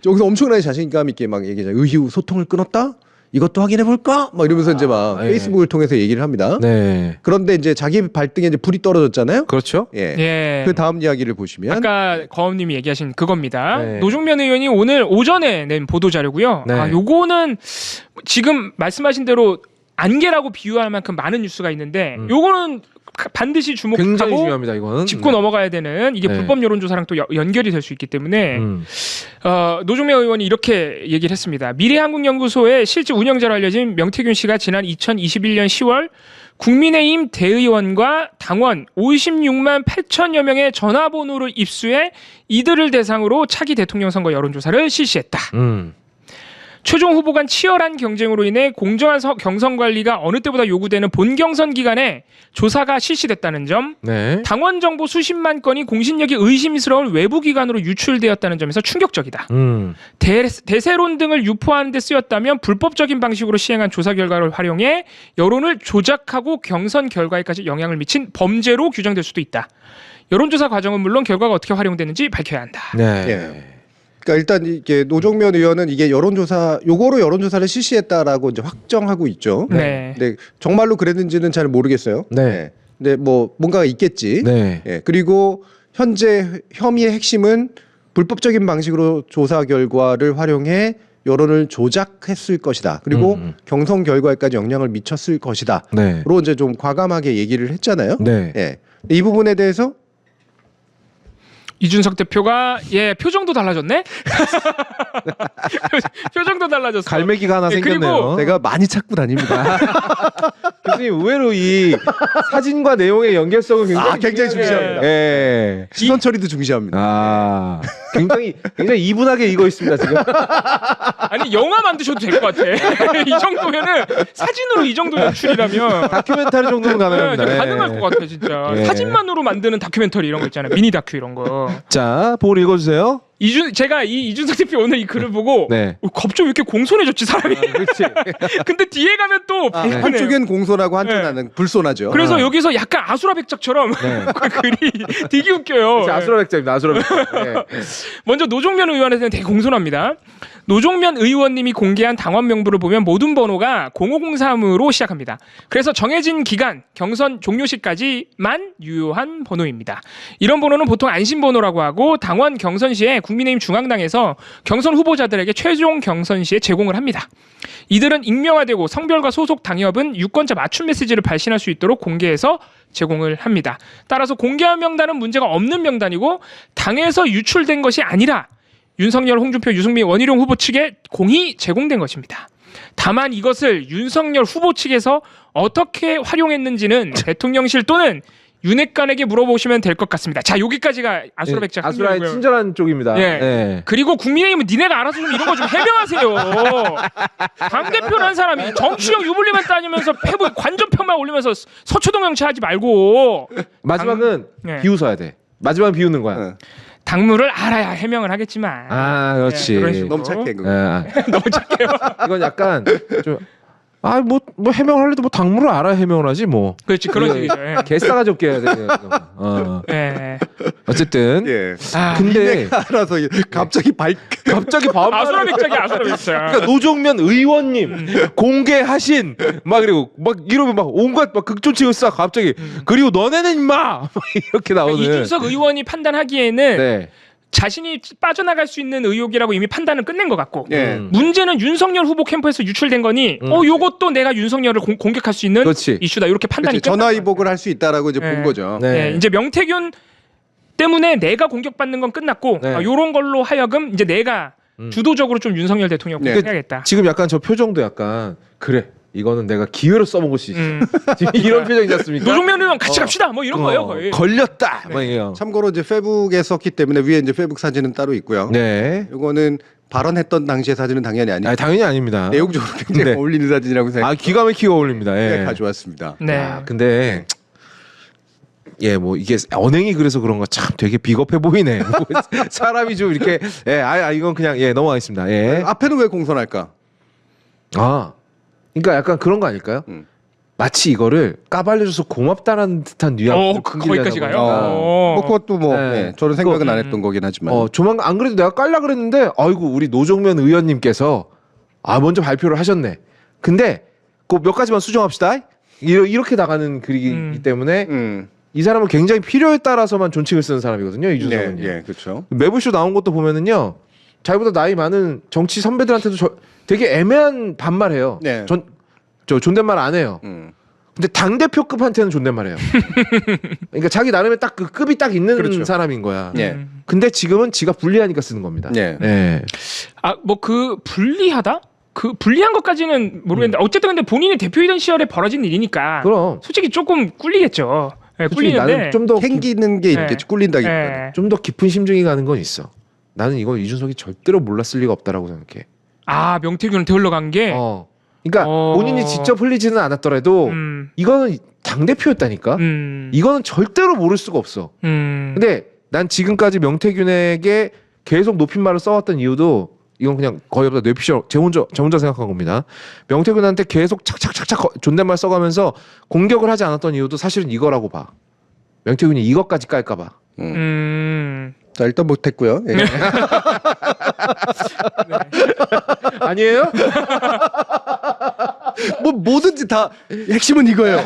여기서 엄청나게 자신감 있게 막 얘기하잖아요. 의휴 소통을 끊었다? 이것도 확인해 볼까? 막 이러면서 이제 막 예. 페이스북을 통해서 얘기를 합니다. 네. 그런데 이제 자기 발등에 이제 불이 떨어졌잖아요. 그렇죠. 예. 예. 그 다음 이야기를 보시면 아까 거음님이 얘기하신 그겁니다. 네. 노종면 의원이 오늘 오전에 낸 보도 자료고요. 네. 요거는 지금 말씀하신 대로 안개라고 비유할 만큼 많은 뉴스가 있는데 요거는 반드시 굉장히 주목하고 중요합니다. 이거는 짚고 넘어가야 되는 이게 네. 불법 여론조사랑 또 연결이 될 수 있기 때문에 노종면 의원이 이렇게 얘기를 했습니다. 미래한국연구소의 실제 운영자로 알려진 명태균 씨가 지난 2021년 10월 국민의힘 대의원과 당원 56만 8천여 명의 전화번호를 입수해 이들을 대상으로 차기 대통령 선거 여론조사를 실시했다. 최종 후보 간 치열한 경쟁으로 인해 공정한 경선 관리가 어느 때보다 요구되는 본경선 기간에 조사가 실시됐다는 점, 네. 당원 정보 수십만 건이 공신력이 의심스러운 외부 기관으로 유출되었다는 점에서 충격적이다. 대세론 등을 유포하는 데 쓰였다면 불법적인 방식으로 시행한 조사 결과를 활용해 여론을 조작하고 경선 결과에까지 영향을 미친 범죄로 규정될 수도 있다. 여론조사 과정은 물론 결과가 어떻게 활용됐는지 밝혀야 한다. 네. 예. 그러니까 일단 이게 노종면 의원은 이게 요거로 여론조사를 실시했다라고 이제 확정하고 있죠. 네. 근데 정말로 그랬는지는 잘 모르겠어요. 네. 예. 근데 뭐 뭔가가 있겠지. 네. 예. 그리고 현재 혐의의 핵심은 불법적인 방식으로 조사 결과를 활용해 여론을 조작했을 것이다. 그리고 경선 결과에까지 영향을 미쳤을 것이다. 네. 로 이제 좀 과감하게 얘기를 했잖아요. 네. 예. 이 부분에 대해서 이준석 대표가 표정도 달라졌네. 표정도 달라졌어. 갈매기가 하나 예, 생겼네요. 제가 많이 찾고 다닙니다. 교수님 의외로 이 사진과 내용의 연결성을 굉장히 중시합니다. 예. 시선 처리도 중시합니다. 굉장히 이분하게 이거 있습니다 지금. 아니 영화 만드셔도 될 것 같아. 이 정도면은 사진으로 이 정도 연출이라면 다큐멘터리 정도는 가능합니다. 네, 가능할 것 같아 진짜. 예. 사진만으로 만드는 다큐멘터리 이런 거 있잖아요. 미니 다큐 이런 거. 자, 보고 읽어주세요. 제가 이 이준석 대표 오늘 이 글을 보고 네. 갑자기 왜 이렇게 공손해졌지 사람이. 그렇지. 근데 뒤에 가면 또 불편해요. 한쪽엔 공손하고 한쪽은 네. 불손하죠. 그래서 여기서 약간 아수라백작처럼 네. 그 글이 되게 웃겨요. 아수라백작입니다. 아수라백작. 네. 먼저 노종면 의원에 대해서는 되게 공손합니다. 노종면 의원님이 공개한 당원 명부를 보면 모든 번호가 0503으로 시작합니다. 그래서 정해진 기간, 경선 종료 시까지만 유효한 번호입니다. 이런 번호는 보통 안심번호라고 하고 당원 경선 시에 국민의힘 중앙당에서 경선 후보자들에게 최종 경선 시에 제공을 합니다. 이들은 익명화되고 성별과 소속 당협은 유권자 맞춤 메시지를 발신할 수 있도록 공개해서 제공을 합니다. 따라서 공개한 명단은 문제가 없는 명단이고 당에서 유출된 것이 아니라 윤석열, 홍준표, 유승민, 원희룡 후보 측에 공이 제공된 것입니다. 다만 이것을 윤석열 후보 측에서 어떻게 활용했는지는 대통령실 또는 윤핵관에게 물어보시면 될 것 같습니다. 자, 여기까지가 아수라백작. 아수라의 친절한 쪽입니다. 예. 네. 그리고 국민의힘은 니네가 알아서 좀 이런 거 좀 해명하세요. 당대표라는 사람이 정치적 유불리만 따지면서 관전평만 올리면서 서초동 정치하지 말고. 마지막은 예. 비웃어야 돼. 마지막은 비웃는 거야. 당무를 알아야 해명을 하겠지만. 아, 그렇지. 예, 그런 식으로. 너무 착해 그거. 너무 착해요. 이건 약간 좀 뭐 해명을 하려도 뭐 당무를 알아야 해명을 하지 뭐. 그렇지 그런 식이죠. 예. 개싸가지 없게 해야 돼. 예. 어쨌든. 예. 근데 알아서 갑자기 반말. 아수라백작이 아수라백작. 그러니까 노종면 의원님 공개하신 막 그리고 막 이러면 막 온갖 막 극존칭을 싹 갑자기 그리고 너네는 임마 막 이렇게 나오는. 이준석 의원이 판단하기에는 네. 자신이 빠져나갈 수 있는 의혹이라고 이미 판단을 끝낸 것 같고 예. 문제는 윤석열 후보 캠프에서 유출된 거니 요것도 내가 윤석열을 공격할 수 있는 그렇지. 이슈다 이렇게 판단이 끝난 전화 거예요. 이복을 할 수 있다라고 이제 네. 본 거죠. 네. 이제 명태균 때문에 내가 공격받는 건 끝났고 네. 요런 걸로 하여금 이제 내가 주도적으로 좀 윤석열 대통령 공격해야겠다. 지금 약간 저 표정도 약간 그래. 이거는 내가 기회로 써먹을 수 있어. 지금 이런 표정이지 않습니까? 노종면 의원 같이 갑시다. 뭐 이런 거예요, 거의. 걸렸다. 네. 막 이래요. 참고로 이제 페북에 썼기 때문에 위에 이제 페북 사진은 따로 있고요. 네. 이거는 발언했던 당시의 사진은 당연히 아니고 아니, 당연히 아닙니다. 내용적으로 굉장히 네. 어울리는 사진이라고 생각해 기가 막히게 어울립니다. 예. 가져왔습니다. 네. 야, 근데 예, 뭐 이게 언행이 그래서 그런가 참 되게 비겁해 보이네. 뭐 사람이 좀 이렇게 이건 그냥 넘어가겠습니다. 예. 앞에는 왜 공선할까? 그러니까 약간 그런 거 아닐까요? 마치 이거를 까발려줘서 고맙다라는 듯한 뉘앙스. 거기까지 가요? 뭐 그것도 뭐 네. 저는 생각은 안 했던 거긴 하지만. 조만간 안 그래도 내가 깔라 그랬는데 아이고 우리 노종면 의원님께서 먼저 발표를 하셨네. 근데 그 몇 가지만 수정합시다. 이렇게 나가는 글이기 때문에 이 사람은 굉장히 필요에 따라서만 존칭을 쓰는 사람이거든요. 이준석은. 네, 그렇죠. 매부쇼 나온 것도 보면은요. 자기보다 나이 많은 정치 선배들한테도 되게 애매한 반말해요. 네. 저 존댓말 안 해요. 근데 당 대표급한테는 존댓말해요. 그러니까 자기 나름의 딱 그 급이 딱 있는 그렇죠. 사람인 거야. 네. 근데 지금은 지가 불리하니까 쓰는 겁니다. 네. 네. 뭐 그 불리하다? 그 불리한 것까지는 모르겠는데 어쨌든 근데 본인이 대표이던 시절에 벌어진 일이니까 그럼 솔직히 조금 꿀리겠죠. 네, 솔직히 나는 꿀리는데 좀더 캥기는 게 있겠지. 꿀린다기보다는. 네. 좀 더 깊은 심정이 가는 건 있어. 나는 이건 이준석이 절대로 몰랐을 리가 없다라고 생각해. 명태균한테 흘러간 게 그러니까 본인이 직접 흘리지는 않았더라도 이거는 당 대표였다니까. 이거는 절대로 모를 수가 없어. 근데 난 지금까지 명태균에게 계속 높임말을 써왔던 이유도 이건 그냥 거의 없다 뇌피셜 제 혼자 생각한 겁니다. 명태균한테 계속 착착착착 존댓말 써가면서 공격을 하지 않았던 이유도 사실은 이거라고 봐. 명태균이 이것까지 깔까 봐. 자, 일단 못했고요. 예. 네. 아니에요? 뭐 뭐든지 다 핵심은 이거예요.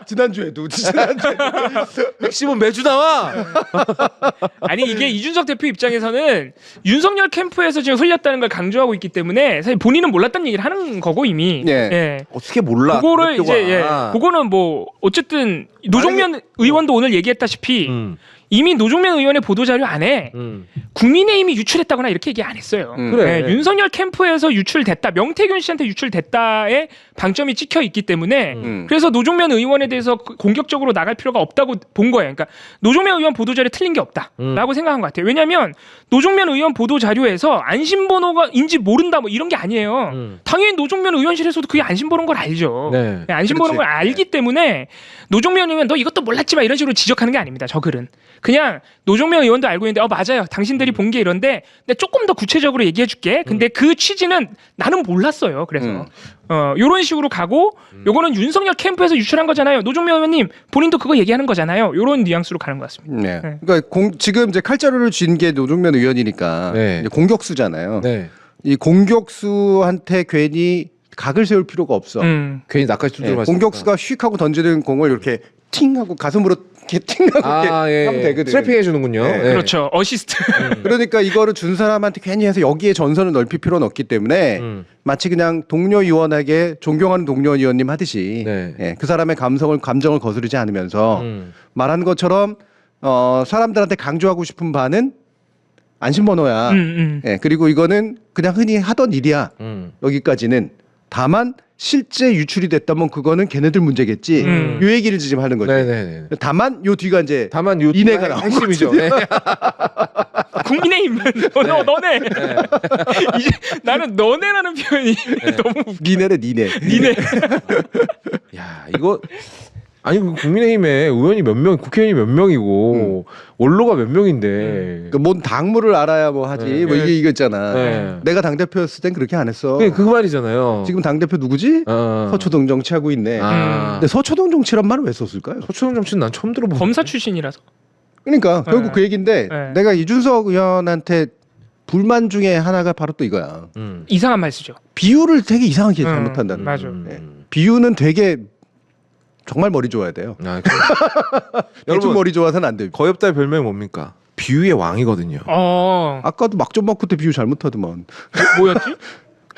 지난주에도 핵심은 매주 나와. 아니 이게 이준석 대표 입장에서는 윤석열 캠프에서 지금 흘렸다는 걸 강조하고 있기 때문에 사실 본인은 몰랐다는 얘기를 하는 거고 이미. 네. 예. 어떻게 몰라? 그거를 대표가. 이제 그거는 뭐 어쨌든 노종면 의원도 오늘 얘기했다시피 이미 노종면 의원의 보도자료 안에 국민의힘이 유출했다거나 이렇게 얘기 안 했어요. 그래. 네, 윤석열 캠프에서 유출됐다, 명태균 씨한테 유출됐다에 방점이 찍혀 있기 때문에 그래서 노종면 의원에 대해서 공격적으로 나갈 필요가 없다고 본 거예요. 그러니까 노종면 의원 보도자료에 틀린 게 없다라고 생각한 것 같아요. 왜냐하면 노종면 의원 보도자료에서 안심번호가인지 모른다 뭐 이런 게 아니에요. 당연히 노종면 의원실에서도 그게 안심번호인 걸 알죠. 네. 안심번호인 걸 알기 때문에 노종면 의원 너 이것도 몰랐지 마 이런 식으로 지적하는 게 아닙니다. 저 글은. 그냥 노종면 의원도 알고 있는데 맞아요. 당신들이 본 게 이런데 근데 조금 더 구체적으로 얘기해 줄게. 근데 그 취지는 나는 몰랐어요. 그래서 요런 식으로 가고 요거는 윤석열 캠프에서 유출한 거잖아요. 노종면 의원님 본인도 그거 얘기하는 거잖아요. 요런 뉘앙스로 가는 것 같습니다. 네. 그러니까 지금 이제 칼자루를 쥔 게 노종면 의원이니까 네. 이제 공격수잖아요. 네. 이 공격수한테 괜히 각을 세울 필요가 없어. 괜히 나까지 두드려 맞으니까. 공격수가 휙 하고 던지는 공을 이렇게 팅 하고 가슴으로 이렇게 팅 하고 이렇게 하면 되거든. 트래핑 해주는군요. 네. 네. 그렇죠. 어시스트. 그러니까 이거를 준 사람한테 괜히 해서 여기에 전선을 넓힐 필요는 없기 때문에 마치 그냥 동료 의원에게 존경하는 동료 의원님 하듯이 네. 예, 그 사람의 감정을 거스르지 않으면서 말한 것처럼 사람들한테 강조하고 싶은 바는 안심번호야. 예, 그리고 이거는 그냥 흔히 하던 일이야. 여기까지는. 다만 실제 유출이 됐다면 그거는 걔네들 문제겠지. 요 얘기를 지금 하는 거죠. 네네네. 다만 요 뒤가 이제 요 이내가 나온 핵심이죠. 네. 국민의힘 너네. 이제 나는 너네라는 표현이 너무 니네래 니네. 니네. 야 이거 아니 그 국민의힘에 의원이 몇 명, 국회의원이 몇 명이고 원로가 몇 명인데. 뭔 당무를 알아야 뭐 하지. 네. 뭐 이게 이거 있잖아. 네. 내가 당 대표였을 땐 그렇게 안 했어. 그 말이잖아요. 지금 당 대표 누구지? 서초동 정치하고 있네. 근데 서초동 정치란 말을 왜 썼을까요? 서초동 정치는 난 처음 들어본. 검사 출신이라서. 그러니까 결국 그 얘기인데 내가 이준석 의원한테 불만 중에 하나가 바로 또 이거야. 이상한 말 쓰죠. 비유를 되게 이상하게 잘못한다는. 맞아. 네. 비유는 되게 정말 머리 좋아야 돼요. 대충 머리 좋아서는 안 돼요. 거엽다의 별명이 뭡니까? 비유의 왕이거든요. 아까도 막좀 먹고 때 비유 잘못하더만. 뭐였지?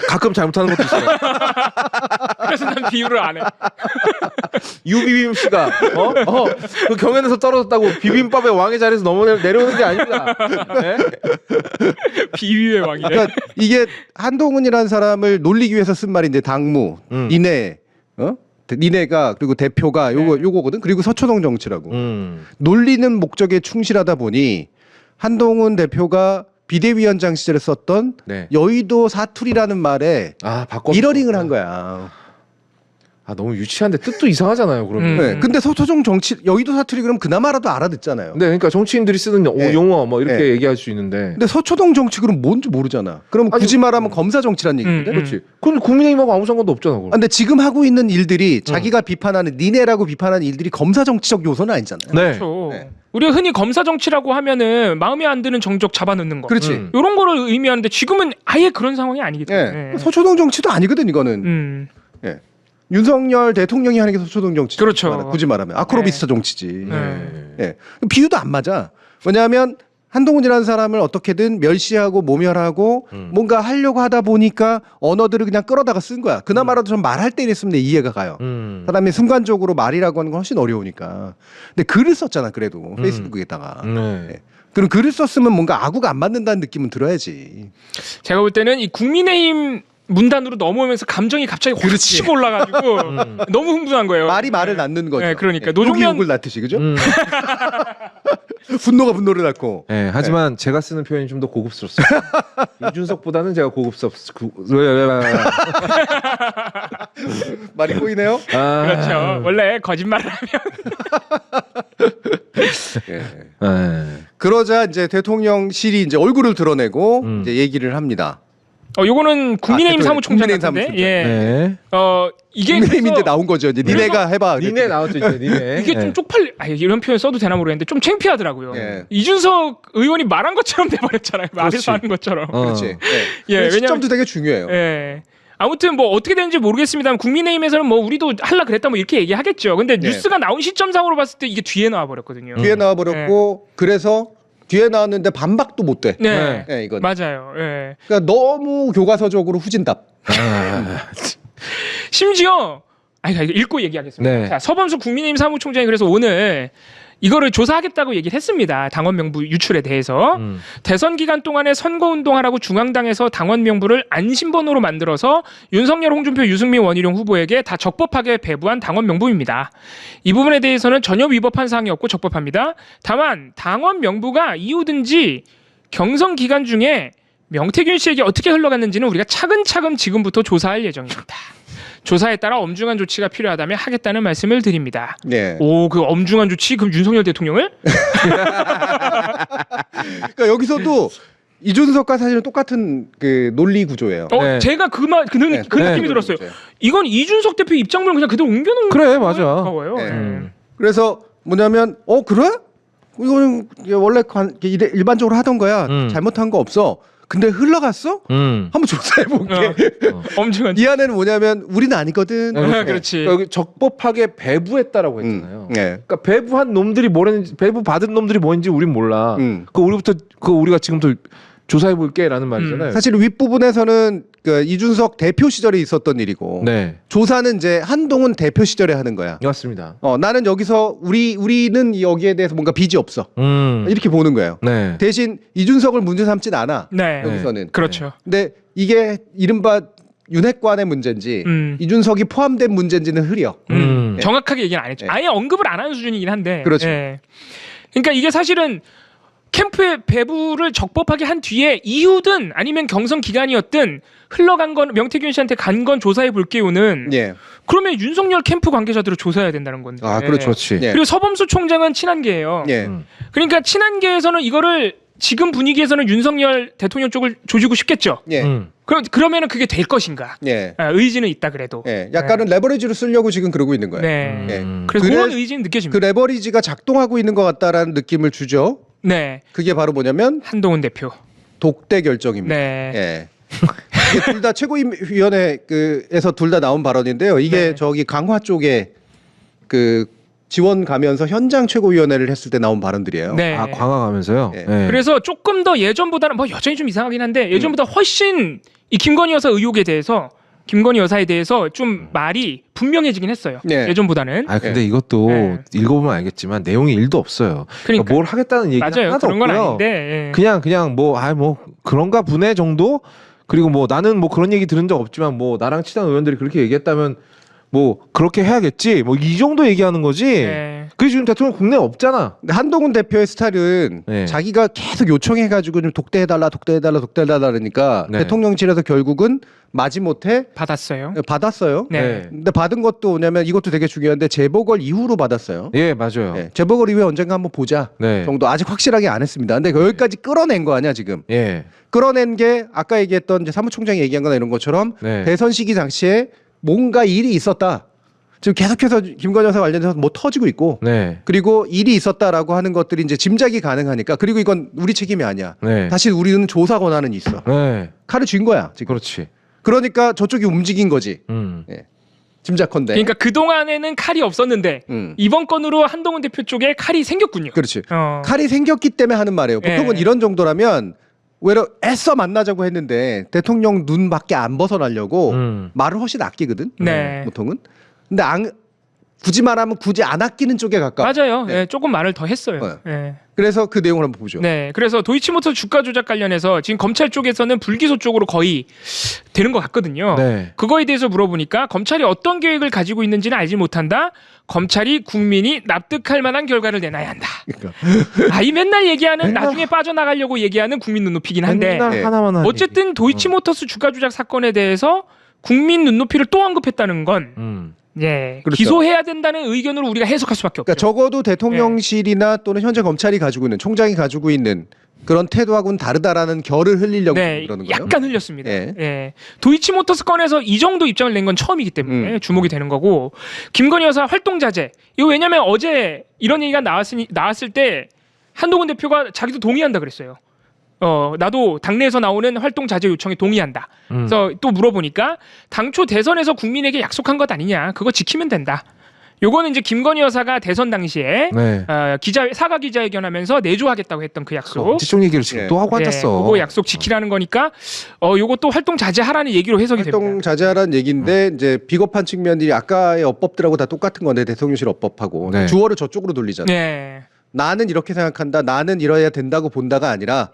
가끔 잘못하는 것도 있어요. 그래서 난 비유를 안 해. 유비빔 씨가 그 경연에서 떨어졌다고 비빔밥의 왕의 자리에서 내려오는 게 아닙니다. 네? 비유의 왕이래. 그러니까 이게 한동훈이라는 사람을 놀리기 위해서 쓴 말인데 당무, 니네, 니네가 그리고 대표가 요거거든. 그리고 서초동 정치라고. 놀리는 목적에 충실하다 보니 한동훈 대표가 비대위원장 시절에 썼던 네. 여의도 사투리라는 말에 미러링을 한 거야. 너무 유치한데 뜻도 이상하잖아요. 그러면. 네. 근데 서초동 정치 여의도 사투리 그럼 그나마라도 알아듣잖아요. 네, 그러니까 정치인들이 쓰는 용어 뭐 이렇게 얘기할 수 있는데. 근데 서초동 정치 그럼 뭔지 모르잖아. 그럼 굳이 말하면 검사 정치란 얘기인데. 그렇지. 그건 국민의힘하고 아무 상관도 없잖아. 그럼. 근데 지금 하고 있는 일들이 자기가 비판하는 니네라고 비판하는 일들이 검사 정치적 요소는 아니잖아요. 네. 그렇죠. 네. 우리가 흔히 검사 정치라고 하면은 마음에 안 드는 정적 잡아넣는 거. 그렇지. 이런 거를 의미하는데 지금은 아예 그런 상황이 아니기 때문에. 네. 서초동 정치도 아니거든 이거는. 네. 윤석열 대통령이 하는 게 서초동 정치. 그렇죠. 굳이 말하면 아크로비스타 정치지. 네. 네. 비유도 안 맞아. 왜냐하면 한동훈이라는 사람을 어떻게든 멸시하고 모멸하고 뭔가 하려고 하다 보니까 언어들을 그냥 끌어다가 쓴 거야. 그나마라도 좀 말할 때 이랬으면 내 이해가 가요. 사람이 순간적으로 말이라고 하는 건 훨씬 어려우니까. 근데 글을 썼잖아 그래도 페이스북에다가. 네. 그럼 글을 썼으면 뭔가 아구가 안 맞는다는 느낌은 들어야지. 제가 볼 때는 이 국민의힘 문단으로 넘어오면서 감정이 갑자기 확 치고 올라가지고 너무 흥분한 거예요. 말이 말을 낳는 거죠. 네, 그러니까 욕이 욕을 낳듯이 그죠? 분노가 분노를 낳고. 네, 하지만 제가 쓰는 표현이 좀 더 고급스럽습니다. 이준석보다는 제가 말이 꼬이네요. 그렇죠. 원래 거짓말을 하면 그러자 이제 대통령실이 이제 얼굴을 드러내고 이제 얘기를 합니다. 요거는 국민의힘 사무총장 국민의힘 같은데. 사무총장. 예. 네. 이게 국민의힘인데 나온 거죠. 이제 니네가 해봐. 니네 나왔죠 이제 니네. 이게 좀 이런 표현 써도 되나 모르겠는데 좀 창피하더라고요. 예. 이준석 의원이 말한 것처럼 돼버렸잖아요. 말에서 하는 것처럼. 그렇지. 예, 시점도 되게 중요해요. 예. 아무튼 뭐 어떻게 되는지 모르겠습니다만 국민의힘에서는 뭐 우리도 할라 그랬다 뭐 이렇게 얘기하겠죠. 근데 뉴스가 나온 시점상으로 봤을 때 이게 뒤에 나와 버렸거든요. 뒤에 나와버렸고 그래서 뒤에 나왔는데 반박도 못 돼. 네, 이건. 맞아요. 예. 그러니까 너무 교과서적으로 후진답. 심지어 이거 읽고 얘기하겠습니다. 네. 자, 서범수 국민의힘 사무총장이 그래서 오늘 이거를 조사하겠다고 얘기를 했습니다. 당원 명부 유출에 대해서. 대선 기간 동안에 선거운동하라고 중앙당에서 당원 명부를 안심번호로 만들어서 윤석열, 홍준표, 유승민, 원희룡 후보에게 다 적법하게 배부한 당원 명부입니다. 이 부분에 대해서는 전혀 위법한 사항이 없고 적법합니다. 다만 당원 명부가 이후든지 경선 기간 중에 명태균 씨에게 어떻게 흘러갔는지는 우리가 차근차근 지금부터 조사할 예정입니다. 조사에 따라 엄중한 조치가 필요하다면 하겠다는 말씀을 드립니다. 네. 그 엄중한 조치? 그럼 윤석열 대통령을? 그러니까 여기서도 이준석과 사실은 똑같은 그 논리 구조예요. 네. 제가 그 느낌이 들었어요. 이건 이준석 대표 입장문을 그냥 그대로 옮겨놓은 그래 맞아. 거예요. 그래서 뭐냐면 그래? 이거는 원래 일반적으로 하던 거야. 잘못한 거 없어. 근데 흘러갔어? 한번 조사해볼게. 엄청난. 이 안에는 뭐냐면 우리는 아니거든. 그렇지. 여기 적법하게 배부했다라고 했잖아요. 네. 그러니까 배부한 놈들이 뭐랬는지 배부 받은 놈들이 뭔지 우린 몰라. 우리가 지금부터 조사해볼게라는 말이잖아요. 사실 윗부분에서는 그 이준석 대표 시절에 있었던 일이고 네. 조사는 이제 한동훈 대표 시절에 하는 거야. 맞습니다. 나는 여기서 우리는 여기에 대해서 뭔가 빚이 없어. 이렇게 보는 거예요. 네. 대신 이준석을 문제 삼진 않아. 네. 여기서는. 그렇죠. 근데 이게 이른바 윤핵관의 문제인지 이준석이 포함된 문제인지는 흐려. 정확하게 얘기는 안 했죠. 아예 언급을 안 하는 수준이긴 한데. 그렇죠. 그러니까 이게 사실은 캠프의 배부를 적법하게 한 뒤에 이후든 아니면 경선 기간이었든 흘러간 건 명태균 씨한테 간 건 조사해 볼게요는 그러면 윤석열 캠프 관계자들을 조사해야 된다는 건데. 그렇지. 그리고 서범수 총장은 친한계예요. 그러니까 친한계에서는 이거를 지금 분위기에서는 윤석열 대통령 쪽을 조지고 싶겠죠. 그러면은 그게 될 것인가? 의지는 있다 그래도. 약간은 레버리지로 쓰려고 지금 그러고 있는 거예요. 그래서 그런 의지는 느껴집니다. 그 레버리지가 작동하고 있는 것 같다라는 느낌을 주죠. 네. 그게 바로 뭐냐면 한동훈 대표 독대 결정입니다. 네. 이게 둘 다 최고위원회에서 둘 다 나온 발언인데요. 이게 저기 강화 쪽에 그 지원 가면서 현장 최고위원회를 했을 때 나온 발언들이에요. 네. 아, 광화 가면서요. 네. 네. 그래서 조금 더 예전보다는 뭐 여전히 좀 이상하긴 한데 예전보다 훨씬 이 김건희 여사 의혹에 대해서 김건희 여사에 대해서 좀 말이 분명해지긴 했어요. 네. 예전보다는. 아 근데 이것도 네. 읽어보면 알겠지만 내용이 1도 없어요. 그러니까 뭘 하겠다는 얘기가 맞아요. 하나도 그런 건 없고요. 아닌데. 예. 그냥 뭐 그런가 보네 정도. 그리고 뭐 나는 뭐 그런 얘기 들은 적 없지만 뭐 나랑 친한 의원들이 그렇게 얘기했다면 뭐 그렇게 해야겠지. 뭐 이 정도 얘기하는 거지. 네. 그게 지금 대통령 국내에 없잖아. 근데 한동훈 대표의 스타일은 네. 자기가 계속 요청해가지고 좀 독대해달라 그러니까 네. 대통령실에서 결국은 마지못해 받았어요. 받았어요. 네. 근데 받은 것도 뭐냐면 이것도 되게 중요한데 재보궐 이후로 받았어요. 예, 맞아요. 네. 재보궐 이후에 언젠가 한번 보자 네. 정도 아직 확실하게 안 했습니다. 근데 여기까지 끌어낸 거 아니야 지금. 예. 끌어낸 게 아까 얘기했던 이제 사무총장이 얘기한 거나 이런 것처럼 네. 대선 시기 당시에 뭔가 일이 있었다. 지금 계속해서 김건희 여사 관련해서 뭐 터지고 있고 네. 그리고 일이 있었다라고 하는 것들이 이제 짐작이 가능하니까 그리고 이건 우리 책임이 아니야. 네. 사실 우리는 조사 권한은 있어. 네. 칼을 쥔 거야 지금. 그렇지. 그러니까 저쪽이 움직인 거지. 짐작컨대. 그러니까 그 동안에는 칼이 없었는데 이번 건으로 한동훈 대표 쪽에 칼이 생겼군요. 그렇지. 어. 칼이 생겼기 때문에 하는 말이에요. 보통은 예. 이런 정도라면 외려 애써 만나자고 했는데 대통령 눈밖에 안 벗어나려고 말을 훨씬 아끼거든. 네. 보통은. 근데 굳이 말하면 굳이 안 아끼는 쪽에 가까워. 맞아요. 네. 예, 조금 말을 더 했어요. 예. 그래서 그 내용을 한번 보죠. 네, 그래서 도이치모터 주가 조작 관련해서 지금 검찰 쪽에서는 불기소 쪽으로 거의 되는 것 같거든요. 네. 그거에 대해서 물어보니까 검찰이 어떤 계획을 가지고 있는지는 알지 못한다. 검찰이 국민이 납득할 만한 결과를 내놔야 한다. 그러니까. 이 맨날 얘기하는 나중에 빠져나가려고 얘기하는 국민 눈높이긴 한데 맨날 네. 하나만 하는 어쨌든 도이치모터스 주가 조작 사건에 대해서 국민 눈높이를 또 언급했다는 건 예, 그렇죠. 기소해야 된다는 의견으로 우리가 해석할 수밖에 없죠. 그러니까 적어도 대통령실이나 또는 현재 검찰이 가지고 있는 총장이 가지고 있는 그런 태도하고는 다르다라는 결을 흘리려고 네, 그러는 거예요. 약간 흘렸습니다. 예. 예. 도이치모터스 건에서 이 정도 입장을 낸 건 처음이기 때문에 주목이 되는 거고 김건희 여사 활동 자제 이거 왜냐하면 어제 이런 얘기가 나왔을 때 한동훈 대표가 자기도 동의한다 그랬어요. 나도 당내에서 나오는 활동 자제 요청에 동의한다. 그래서 또 물어보니까 당초 대선에서 국민에게 약속한 것 아니냐. 그거 지키면 된다. 요거는 이제 김건희 여사가 대선 당시에 네. 사과 기자회견하면서 내조하겠다고 했던 그 약속. 지적 얘기를 지금 예. 또 하고 앉았어. 그거 약속 지키라는 거니까 요거 또 활동 자제하라는 얘기로 해석이 활동 됩니다. 자제하라는 얘기인데 이제 비겁한 측면들이 아까의 업법들하고 다 똑같은 건데 대통령실 업법하고 네. 주어를 저쪽으로 돌리잖아. 네. 나는 이렇게 생각한다. 나는 이래야 된다고 본다가 아니라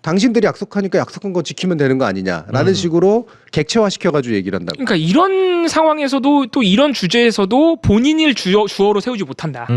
당신들이 약속하니까 약속한 거 지키면 되는 거 아니냐라는 식으로 객체화 시켜가지고 얘기를 한다고. 그러니까 이런 상황에서도 또 이런 주제에서도 본인을 주어로 세우지 못한다.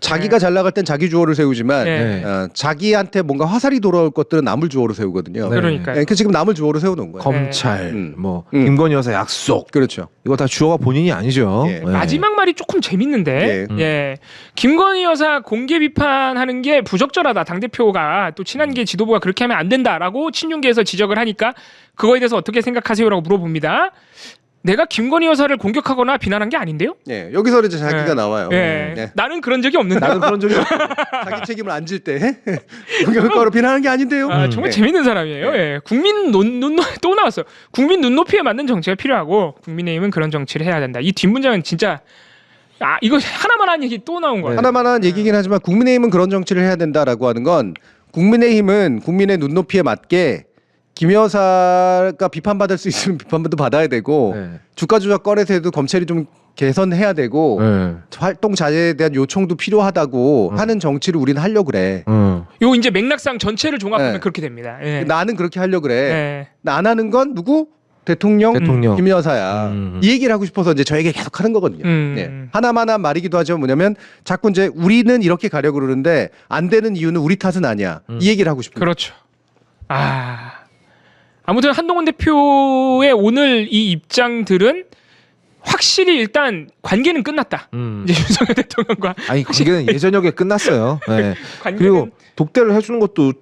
자기가 잘 나갈 땐 자기 주어를 세우지만 네. 자기한테 뭔가 화살이 돌아올 것들은 남을 주어로 세우거든요. 네. 그러니까요. 그러니까 지금 남을 주어로 세워놓은 거예요. 검찰, 네. 뭐 김건희 여사 약속, 그렇죠. 이거 다 주어가 본인이 아니죠. 예. 네. 마지막 말이 조금 재밌는데, 예. 김건희 여사 공개 비판하는 게 부적절하다. 당 대표가 또 친한계 지도부가 그렇게 하면 안 된다라고 친윤계에서 지적을 하니까 그거에 대해서 어떻게 생각하세요라고 물어봅니다. 내가 김건희 여사를 공격하거나 비난한 게 아닌데요? 예, 여기서 이제 자기가 네. 나와요. 예. 네. 나는 그런 적이 없는데. 나는 그런 적이 없어. 자기 책임을 안 질 때 공격과로 비난하는 게 아닌데요. 정말 네. 재밌는 사람이에요. 예. 국민 또 나왔어요. 국민 눈높이에 맞는 정치가 필요하고 국민의힘은 그런 정치를 해야 된다. 이 뒷문장은 진짜 이거 하나만 한 얘기 또 나온 거예요. 하나만 한 얘기긴 하지만 국민의힘은 그런 정치를 해야 된다라고 하는 건 국민의힘은 국민의 눈높이에 맞게 김 여사가 비판받을 수 있으면 비판도 받아야 되고 네. 주가 조작 건에서도 검찰이 좀 개선해야 되고 네. 활동 자제에 대한 요청도 필요하다고 하는 정치를 우리는 하려고 그래. 요 이제 맥락상 전체를 종합하면 네. 그렇게 됩니다. 예. 나는 그렇게 하려고 그래. 예. 나 안 하는 건 누구? 대통령 김 여사야. 이 얘기를 하고 싶어서 이제 저에게 계속 하는 거거든요. 네. 하나만 한 말이기도 하지만 뭐냐면 자꾸 이제 우리는 이렇게 가려고 그러는데 안 되는 이유는 우리 탓은 아니야. 이 얘기를 하고 싶은 거예요. 그렇죠. 아무튼 한동훈 대표의 오늘 이 입장들은 확실히 일단 관계는 끝났다. 이제 윤석열 대통령과 아니 관계는 예전역에 끝났어요. 네. 관계는 그리고 독대를 해주는 것도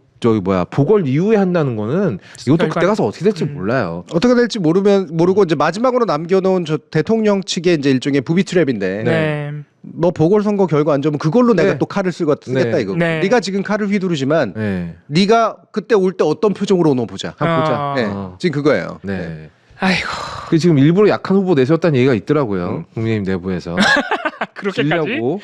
보궐 이후에 한다는 거는 이것도 결과- 그때 가서 어떻게 될지 몰라요. 어떻게 될지 모르고 이제 마지막으로 남겨놓은 저 대통령 측의 이제 일종의 부비 트랩인데 네. 뭐 보궐선거 결과 안 좋으면 그걸로 내가 네. 또 칼을 쓰겠다 네. 이거. 네. 네가 지금 칼을 휘두르지만 네. 네가 그때 올 때 어떤 표정으로 오나 보자. 한번 보자. 네. 지금 그거예요. 네. 아이고. 그 지금 일부러 약한 후보 내세웠다는 얘기가 있더라고요. 국민의힘 내부에서. 그렇게까지? 질려고.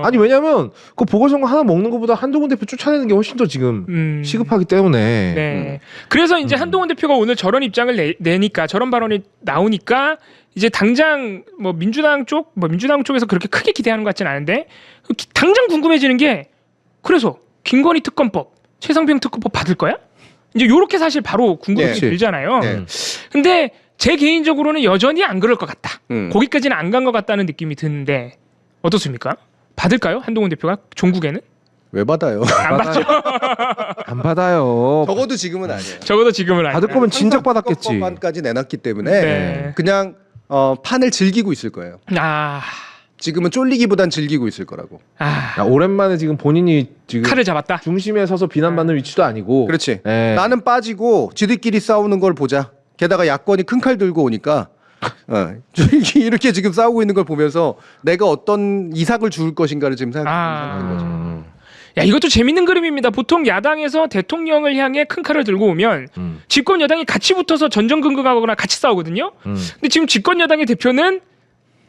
아니 왜냐면 그 보궐선거 하나 먹는 것보다 한동훈 대표 쫓아내는 게 훨씬 더 지금 시급하기 때문에. 네. 그래서 이제 한동훈 대표가 오늘 저런 입장을 내니까 저런 발언이 나오니까 이제 당장 뭐 민주당 쪽에서 그렇게 크게 기대하는 것 같지는 않은데 당장 궁금해지는 게 그래서 김건희 특검법, 최상병 특검법 받을 거야? 이제 요렇게 사실 바로 궁금증이 들잖아요. 근데 제 개인적으로는 여전히 안 그럴 것 같다. 거기까지는 안 간 것 같다는 느낌이 드는데 어떻습니까? 받을까요? 한동훈 대표가 종국에는? 왜 받아요? 안 받죠. 안 받아요. 적어도 지금은 아니에요. 적어도 지금은 아니에요. 받을 거면 진작 받았겠지. 법안까지 내놨기 때문에 네. 그냥 판을 즐기고 있을 거예요. 아, 지금은 쫄리기보단 즐기고 있을 거라고. 야, 오랜만에 지금 본인이 지금 칼을 잡았다. 중심에 서서 비난받는 위치도 아니고. 그렇지. 네. 나는 빠지고 지들끼리 싸우는 걸 보자. 게다가 야권이 큰 칼 들고 오니까 이렇게 지금 싸우고 있는 걸 보면서 내가 어떤 이삭을 줄 것인가를 지금 생각하는 거죠. 야, 이것도 재밌는 그림입니다. 보통 야당에서 대통령을 향해 큰 칼을 들고 오면 집권 여당이 같이 붙어서 전전긍긍하거나 같이 싸우거든요. 근데 지금 집권 여당의 대표는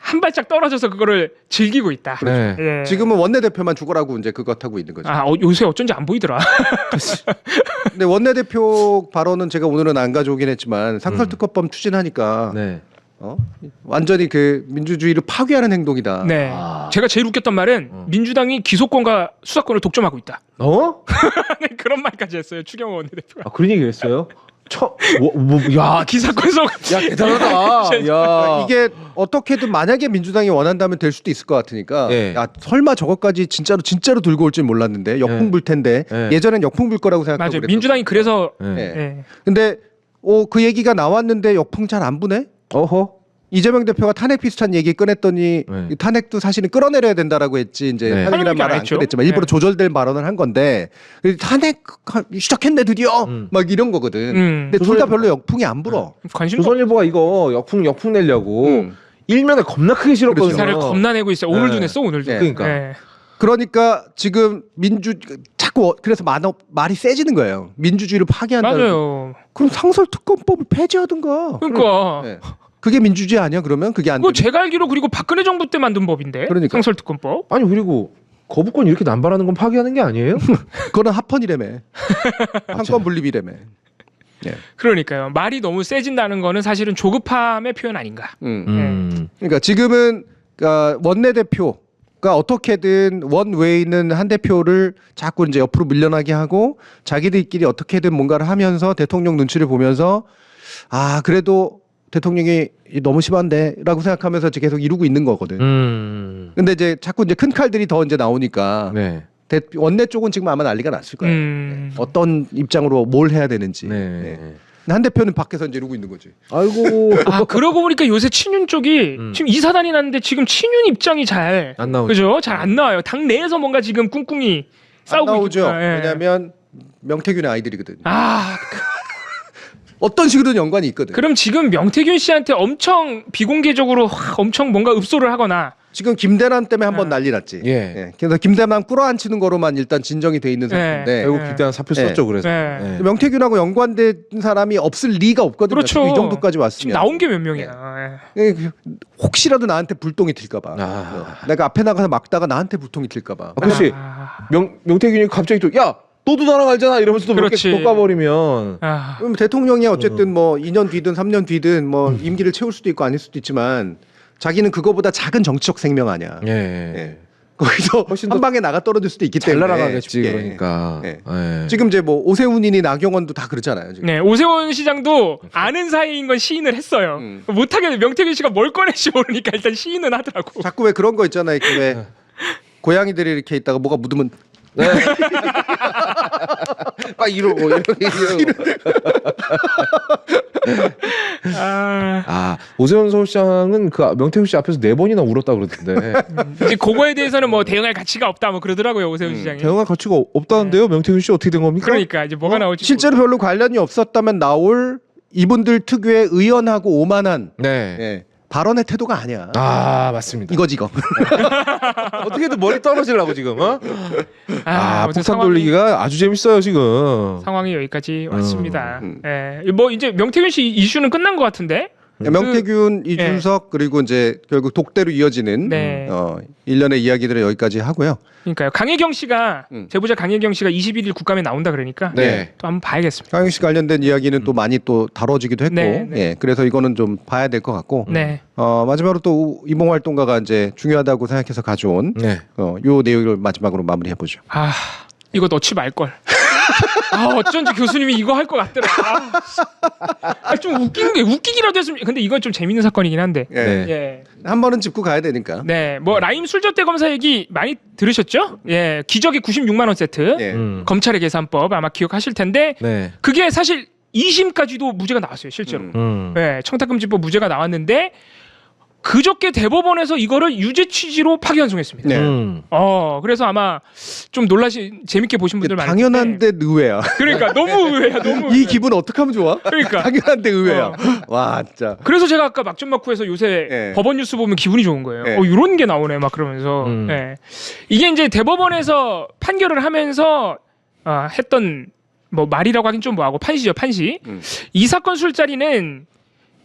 한 발짝 떨어져서 그거를 즐기고 있다. 네. 예. 지금은 원내대표만 죽어라고 이제 그거 하고 있는 거죠. 요새 어쩐지 안 보이더라. 근데 원내대표 발언은 제가 오늘은 안 가져오긴 했지만 상설특검법 추진하니까 네. 완전히 그 민주주의를 파괴하는 행동이다. 네. 제가 제일 웃겼던 말은 민주당이 기소권과 수사권을 독점하고 있다. 그런 말까지 했어요. 추경호 원내대표가. 그런 얘기 했어요? 야, 기사권 속. 야 대단하다. 야. 이게 어떻게든 만약에 민주당이 원한다면 될 수도 있을 것 같으니까 예. 야 설마 저것까지 진짜로 들고 올 줄 몰랐는데 역풍 불 텐데 예전엔 역풍 불 거라고 생각하고 맞아요. 그랬거든요. 민주당이 그래서 예. 근데 그 얘기가 나왔는데 역풍 잘 안 부네? 어허. 이재명 대표가 탄핵 비슷한 얘기 꺼냈더니 이 탄핵도 사실은 끌어내려야 된다라고 했지 이제 탄핵이란 말을 안 꺼냈지만 일부러 조절된 발언을 한 건데 탄핵 시작했네 드디어 막 이런 거거든. 근데 둘 다 별로 역풍이 안 불어. 조선일보가 이거 역풍 내려고 일면에 겁나 크게 실었거든요. 기사를 겁나 내고 있어요. 오늘도 냈어 오늘도. 그러니까. 그러니까 지금 자꾸 그래서 말이 세지는 거예요. 민주주의를 파괴한다. 맞아요. 그럼 상설특검법을 폐지하든가. 그러니까. 네. 그게 민주주의 아니야? 그러면 그게 안. 그거 제가 알기로 그리고 박근혜 정부 때 만든 법인데. 그러니까. 상설특검법. 아니 그리고 거부권 이렇게 남발하는 건 파괴하는 게 아니에요? 그거는 합헌이라며. 한권 분립이라며. 예. 그러니까요. 말이 너무 세진다는 거는 사실은 조급함의 표현 아닌가. 그러니까 지금은 원내대표가 어떻게든 원외에 있는 한 대표를 자꾸 이제 옆으로 밀려나게 하고 자기들끼리 어떻게든 뭔가를 하면서 대통령 눈치를 보면서 그래도 대통령이 너무 심한데라고 생각하면서 계속 이루고 있는 거거든. 근데 이제 자꾸 이제 큰 칼들이 더 이제 나오니까 원내 쪽은 지금 아마 난리가 났을 거예요. 어떤 입장으로 뭘 해야 되는지. 한 대표는 밖에서 이제 이러고 있는 거지. 아이고. 그러고 보니까 요새 친윤 쪽이 지금 이사단이 났는데 지금 친윤 입장이 잘 안 나오죠. 그죠? 잘 안 나와요. 당 내에서 뭔가 지금 꿍꿍이 싸우고 나오죠. 있구나. 왜냐하면 명태균의 아이들이거든. 어떤 식으로든 연관이 있거든. 그럼 지금 명태균 씨한테 엄청 비공개적으로 엄청 뭔가 읍소를 하거나 지금 김대남 때문에 한번 난리 났지. 그래서 김대남 끌어안치는 거로만 일단 진정이 돼 있는 상태인데 결국 김대남 사표 썼죠. 그래서 명태균하고 연관된 사람이 없을 리가 없거든요. 그렇죠. 이 정도까지 왔으면. 지금 나온 게 몇 명이야. 혹시라도 나한테 불똥이 튈까봐. 내가 앞에 나가서 막다가 나한테 불똥이 튈까봐. 그렇지. 명태균이 갑자기 또 야. 너도 나랑 알잖아 이러면서 또 그렇게 볶아버리면 그럼 대통령이 어쨌든 뭐 2년 뒤든 3년 뒤든 뭐 임기를 채울 수도 있고 아닐 수도 있지만 자기는 그거보다 작은 정치적 생명 아니야. 거기서 한 방에 나가 떨어질 수도 있기 때문에 잘 날아가겠지. 그러니까 지금 이제 뭐 오세훈이니 나경원도 다 그렇잖아요. 지금. 네, 오세훈 시장도 아는 사이인 건 시인을 했어요. 못하게 명태균 씨가 뭘 꺼낼지 모르니까 일단 시인은 하더라고. 자꾸 왜 그런 거 있잖아요. 왜 고양이들이 이렇게 있다가 뭐가 묻으면 막 이러고. 오세훈 서울시장은 그 명태균 씨 앞에서 4번이나 울었다 그러던데. 이제 그거에 대해서는 뭐 대응할 가치가 없다 뭐 그러더라고요 오세훈 시장이. 대응할 가치가 없다는데요. 명태균 씨 어떻게 된 겁니까? 그러니까 이제 뭐가 나올지 실제로 별로 관련이 없었다면 나올 이분들 특유의 의연하고 오만한 발언의 태도가 아니야. 맞습니다. 이거지 이거. 어떻게든 머리 떨어지려고 지금. 폭탄 상황이, 돌리기가 아주 재밌어요 지금. 상황이 여기까지 왔습니다. 뭐 이제 명태균 씨 이슈는 끝난 것 같은데. 명태균, 이준석 그리고 이제 결국 독대로 이어지는 일련의 이야기들을 여기까지 하고요. 그러니까요. 강혜경 씨가 제보자 강혜경 씨가 21일 국감에 나온다 그러니까 또 한번 봐야겠습니다. 강혜경 씨 관련된 이야기는 또 많이 또 다뤄지기도 했고, 예, 그래서 이거는 좀 봐야 될 것 같고, 마지막으로 또 이봉 활동가가 이제 중요하다고 생각해서 가져온 요 내용을 마지막으로 마무리해 보죠. 아, 이거 넣지 말 걸. 아, 어쩐지 교수님이 이거 할 것 같더라. 좀 웃기기라도 했으면. 근데 이건 좀 재밌는 사건이긴 한데. 한 번은 짚고 가야 되니까. 뭐 라임 술젓대 검사 얘기 많이 들으셨죠? 기적의 96만 원 세트. 검찰의 계산법 아마 기억하실 텐데. 그게 사실 2심까지도 무죄가 나왔어요, 실제로. 청탁금지법 무죄가 나왔는데 그저께 대법원에서 이거를 유죄 취지로 파기환송했습니다. 그래서 아마 좀 재밌게 보신 분들 많을 텐데. 당연한데 의외야. 그러니까 너무 의외야, 너무. 이 기분 어떻게 하면 좋아? 그러니까 당연한데 의외야. 와, 진짜. 그래서 제가 아까 막전막후에서 요새 법원 뉴스 보면 기분이 좋은 거예요. 이런 게 나오네, 막 그러면서. 이게 이제 대법원에서 판결을 하면서 했던 뭐 말이라고 하긴 좀 뭐하고 판시죠, 판시. 이 사건 술자리는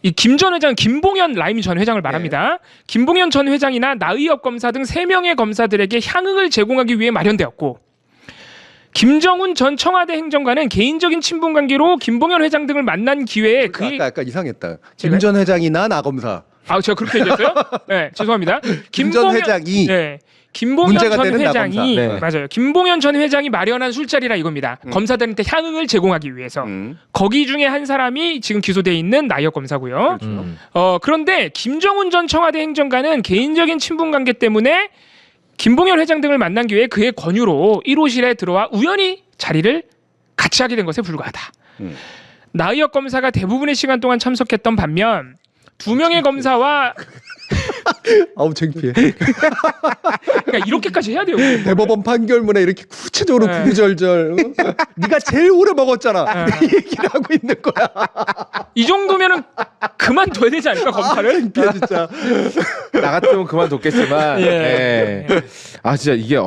이 김 전 회장, 김봉현 라임 전 회장을 말합니다. 김봉현 전 회장이나 나의엽 검사 등 3명의 검사들에게 향응을 제공하기 위해 마련되었고, 김정훈 전 청와대 행정관은 개인적인 친분 관계로 김봉현 회장 등을 만난 기회에 아까 이상했다. 김 전 회장이나 나 검사. 아, 제가 그렇게 얘기했어요? 네, 죄송합니다. 김 전 회장이 김봉현 전 회장이 맞아요. 김봉현 전 회장이 마련한 술자리라 이겁니다. 검사들한테 향응을 제공하기 위해서. 거기 중에 한 사람이 지금 기소돼 있는 나의엽 검사고요. 그런데 김정훈 전 청와대 행정관은 개인적인 친분 관계 때문에 김봉현 회장 등을 만난 기회에 그의 권유로 1호실에 들어와 우연히 자리를 같이 하게 된 것에 불과하다. 나의엽 검사가 대부분의 시간 동안 참석했던 반면 2명의 검사와 아우 창피해. 그러니까 이렇게까지 해야 돼요. 대법원 판결문에 이렇게 구체적으로 구구절절 네가 제일 오래 먹었잖아. 이 얘기를 하고 있는 거야. 이 정도면은 그만둬야 되지 않을까, 검사를? 창피해 진짜. 나 같으면 그만뒀겠지만 아 진짜 이게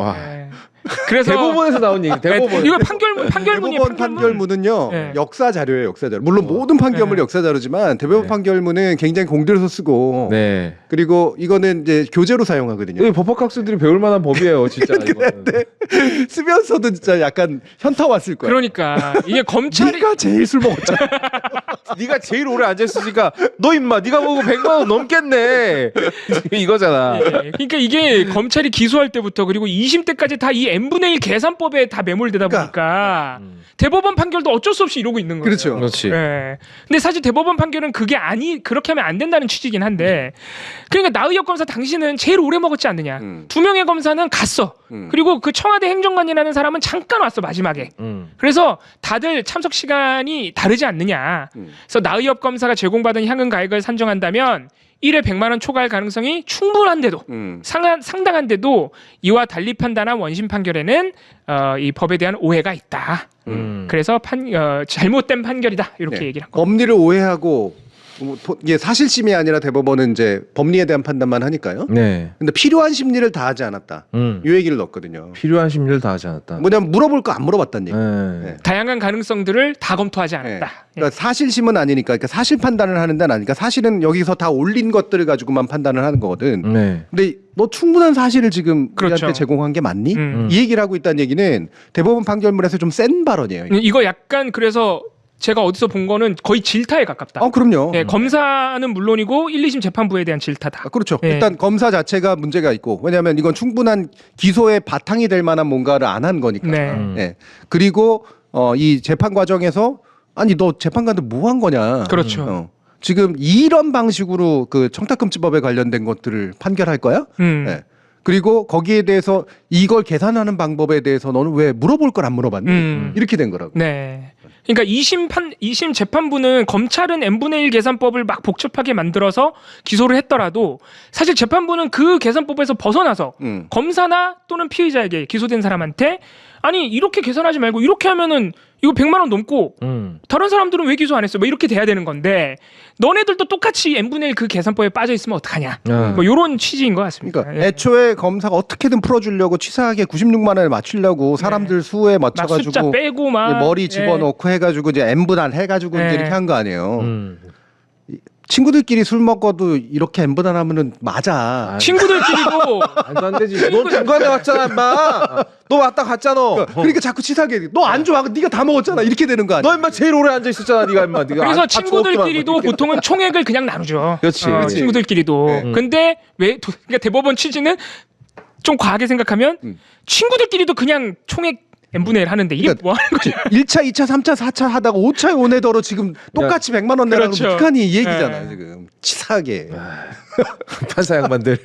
그래서 대법원에서 나온 얘기. 대법원. 이거 판결문이에요. 대법원 판결문은요. 역사 자료예요, 역사 자료. 물론 모든 판결문이 역사 자료지만 대법원 판결문은 굉장히 공들여서 쓰고. 그리고 이거는 이제 교재로 사용하거든요. 법학학생들이 배울 만한 법이에요, 진짜. 근데 쓰면서도 진짜 약간 현타 왔을 거야. 그러니까 이게 검찰이 네가 제일 술 먹었잖아. 네가 제일 오래 앉아있으니까 너 임마 네가 먹고 100만 원 넘겠네. 이거잖아. 그러니까 이게 검찰이 기소할 때부터 그리고 2심 때까지 다 이 n분의 1 계산법에 다 매몰되다 보니까 대법원 판결도 어쩔 수 없이 이러고 있는 거예요. 그렇죠. 그렇지. 근데 사실 대법원 판결은 그렇게 하면 안 된다는 취지긴 한데, 그러니까 나의엽 검사 당신은 제일 오래 먹었지 않느냐. 2명의 검사는 갔어. 그리고 그 청와대 행정관이라는 사람은 잠깐 왔어, 마지막에. 그래서 다들 참석 시간이 다르지 않느냐. 그래서 나의엽 검사가 제공받은 향응 가액을 산정한다면 1회 100만 원 초과할 가능성이 충분한데도 상당한데도 이와 달리 판단한 원심 판결에는 이 법에 대한 오해가 있다. 그래서 잘못된 판결이다, 이렇게 얘기를 한 거예요. 법리를 오해하고 이게 사실심이 아니라 대법원은 이제 법리에 대한 판단만 하니까요. 근데 필요한 심리를 다하지 않았다. 이 얘기를 넣었거든요. 필요한 심리를 다하지 않았다. 뭐냐면 물어볼 거 안 물어봤다는 얘기. 다양한 가능성들을 다 검토하지 않았다. 그러니까 사실심은 아니니까, 그러니까 사실 판단을 하는 데는 아니니까 사실은 여기서 다 올린 것들을 가지고만 판단을 하는 거거든. 근데 너 충분한 사실을 지금 우리한테 제공한 게 맞니? 이 얘기를 하고 있다는 얘기는 대법원 판결문에서 좀 센 발언이에요. 이거 약간 그래서 제가 어디서 본 거는 거의 질타에 가깝다. 그럼요. 검사는 물론이고 1, 2심 재판부에 대한 질타다. 그렇죠. 일단 검사 자체가 문제가 있고, 왜냐하면 이건 충분한 기소의 바탕이 될 만한 뭔가를 안 한 거니까. 그리고 이 재판 과정에서 아니 너 재판관들 뭐 한 거냐. 그렇죠. 지금 이런 방식으로 그 청탁금지법에 관련된 것들을 판결할 거야? 그리고 거기에 대해서 이걸 계산하는 방법에 대해서 너는 왜 물어볼 걸 안 물어봤니? 이렇게 된 거라고. 그러니까 2심 재판부는 검찰은 n분의 1 계산법을 막 복잡하게 만들어서 기소를 했더라도 사실 재판부는 그 계산법에서 벗어나서 검사나 또는 피의자에게 기소된 사람한테 아니 이렇게 계산하지 말고 이렇게 하면은 이거 100만 원 넘고 다른 사람들은 왜 기소 안 했어? 뭐 이렇게 돼야 되는 건데 너네들도 똑같이 n분의 1 그 계산법에 빠져 있으면 어떡하냐. 뭐 이런 취지인 것 같습니다. 그러니까 애초에 검사가 어떻게든 풀어주려고 치사하게 96만 원을 맞추려고 사람들 수에 맞춰가지고 숫자 빼고 막 머리 집어넣고 해가지고 이제 n분할 해가지고 이제 이렇게 한 거 아니에요. 친구들끼리 술 먹어도 이렇게 엠번하면은 맞아. 친구들끼리도 말도 안 되지. 너 중간에 왔잖아, 임마. 너 왔다 갔잖아. 그러니까 자꾸 치사하게 너 안 좋아. 네가 다 먹었잖아. 이렇게 되는 거 아니야? 너 임마 제일 오래 앉아 있었잖아, 네가 임마. 네가 그래서 다 친구들끼리도 처먹기만 보통은 총액을 그냥 나누죠. 그렇지. 그렇지. 친구들끼리도. 근데 그러니까 대법원 취지는 좀 과하게 생각하면 친구들끼리도 그냥 총액 n분의 1 하는데 이게 그러니까 뭐 하는 거냐. 1차, 2차, 3차, 4차 하다가 5차에 오네더로 지금 똑같이 100만 원 내라고 그렇죠. 어떡하니 이 얘기잖아요. 네. 지금 치사하게. 판사 양반들.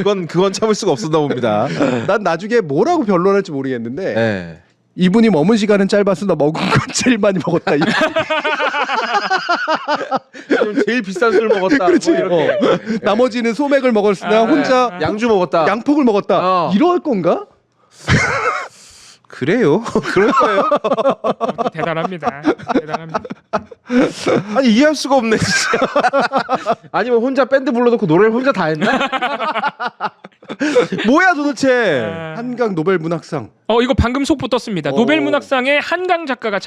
그건 참을 수가 없었나 봅니다. 난 나중에 뭐라고 변론할지 모르겠는데 네. 이분이 머문 시간은 짧았으나 먹은 건 제일 많이 먹었다. 제일 비싼 술 먹었다. 그렇지. 뭐 이렇게. 나머지는 소맥을 먹었으나 혼자 양주 먹었다. 양폭을 먹었다. 이럴 건가? 그래요? 그럴 거예요? 대단합니다. 대단합니다. 아니 이해할 수가 없네 진짜. 아니면 혼자 밴드 불러놓고 노래를 혼자 다 했나? 뭐야 도대체? 한강 노벨 문학상. 이거 방금 속보 떴습니다. 오. 노벨 문학상에 한강 작가가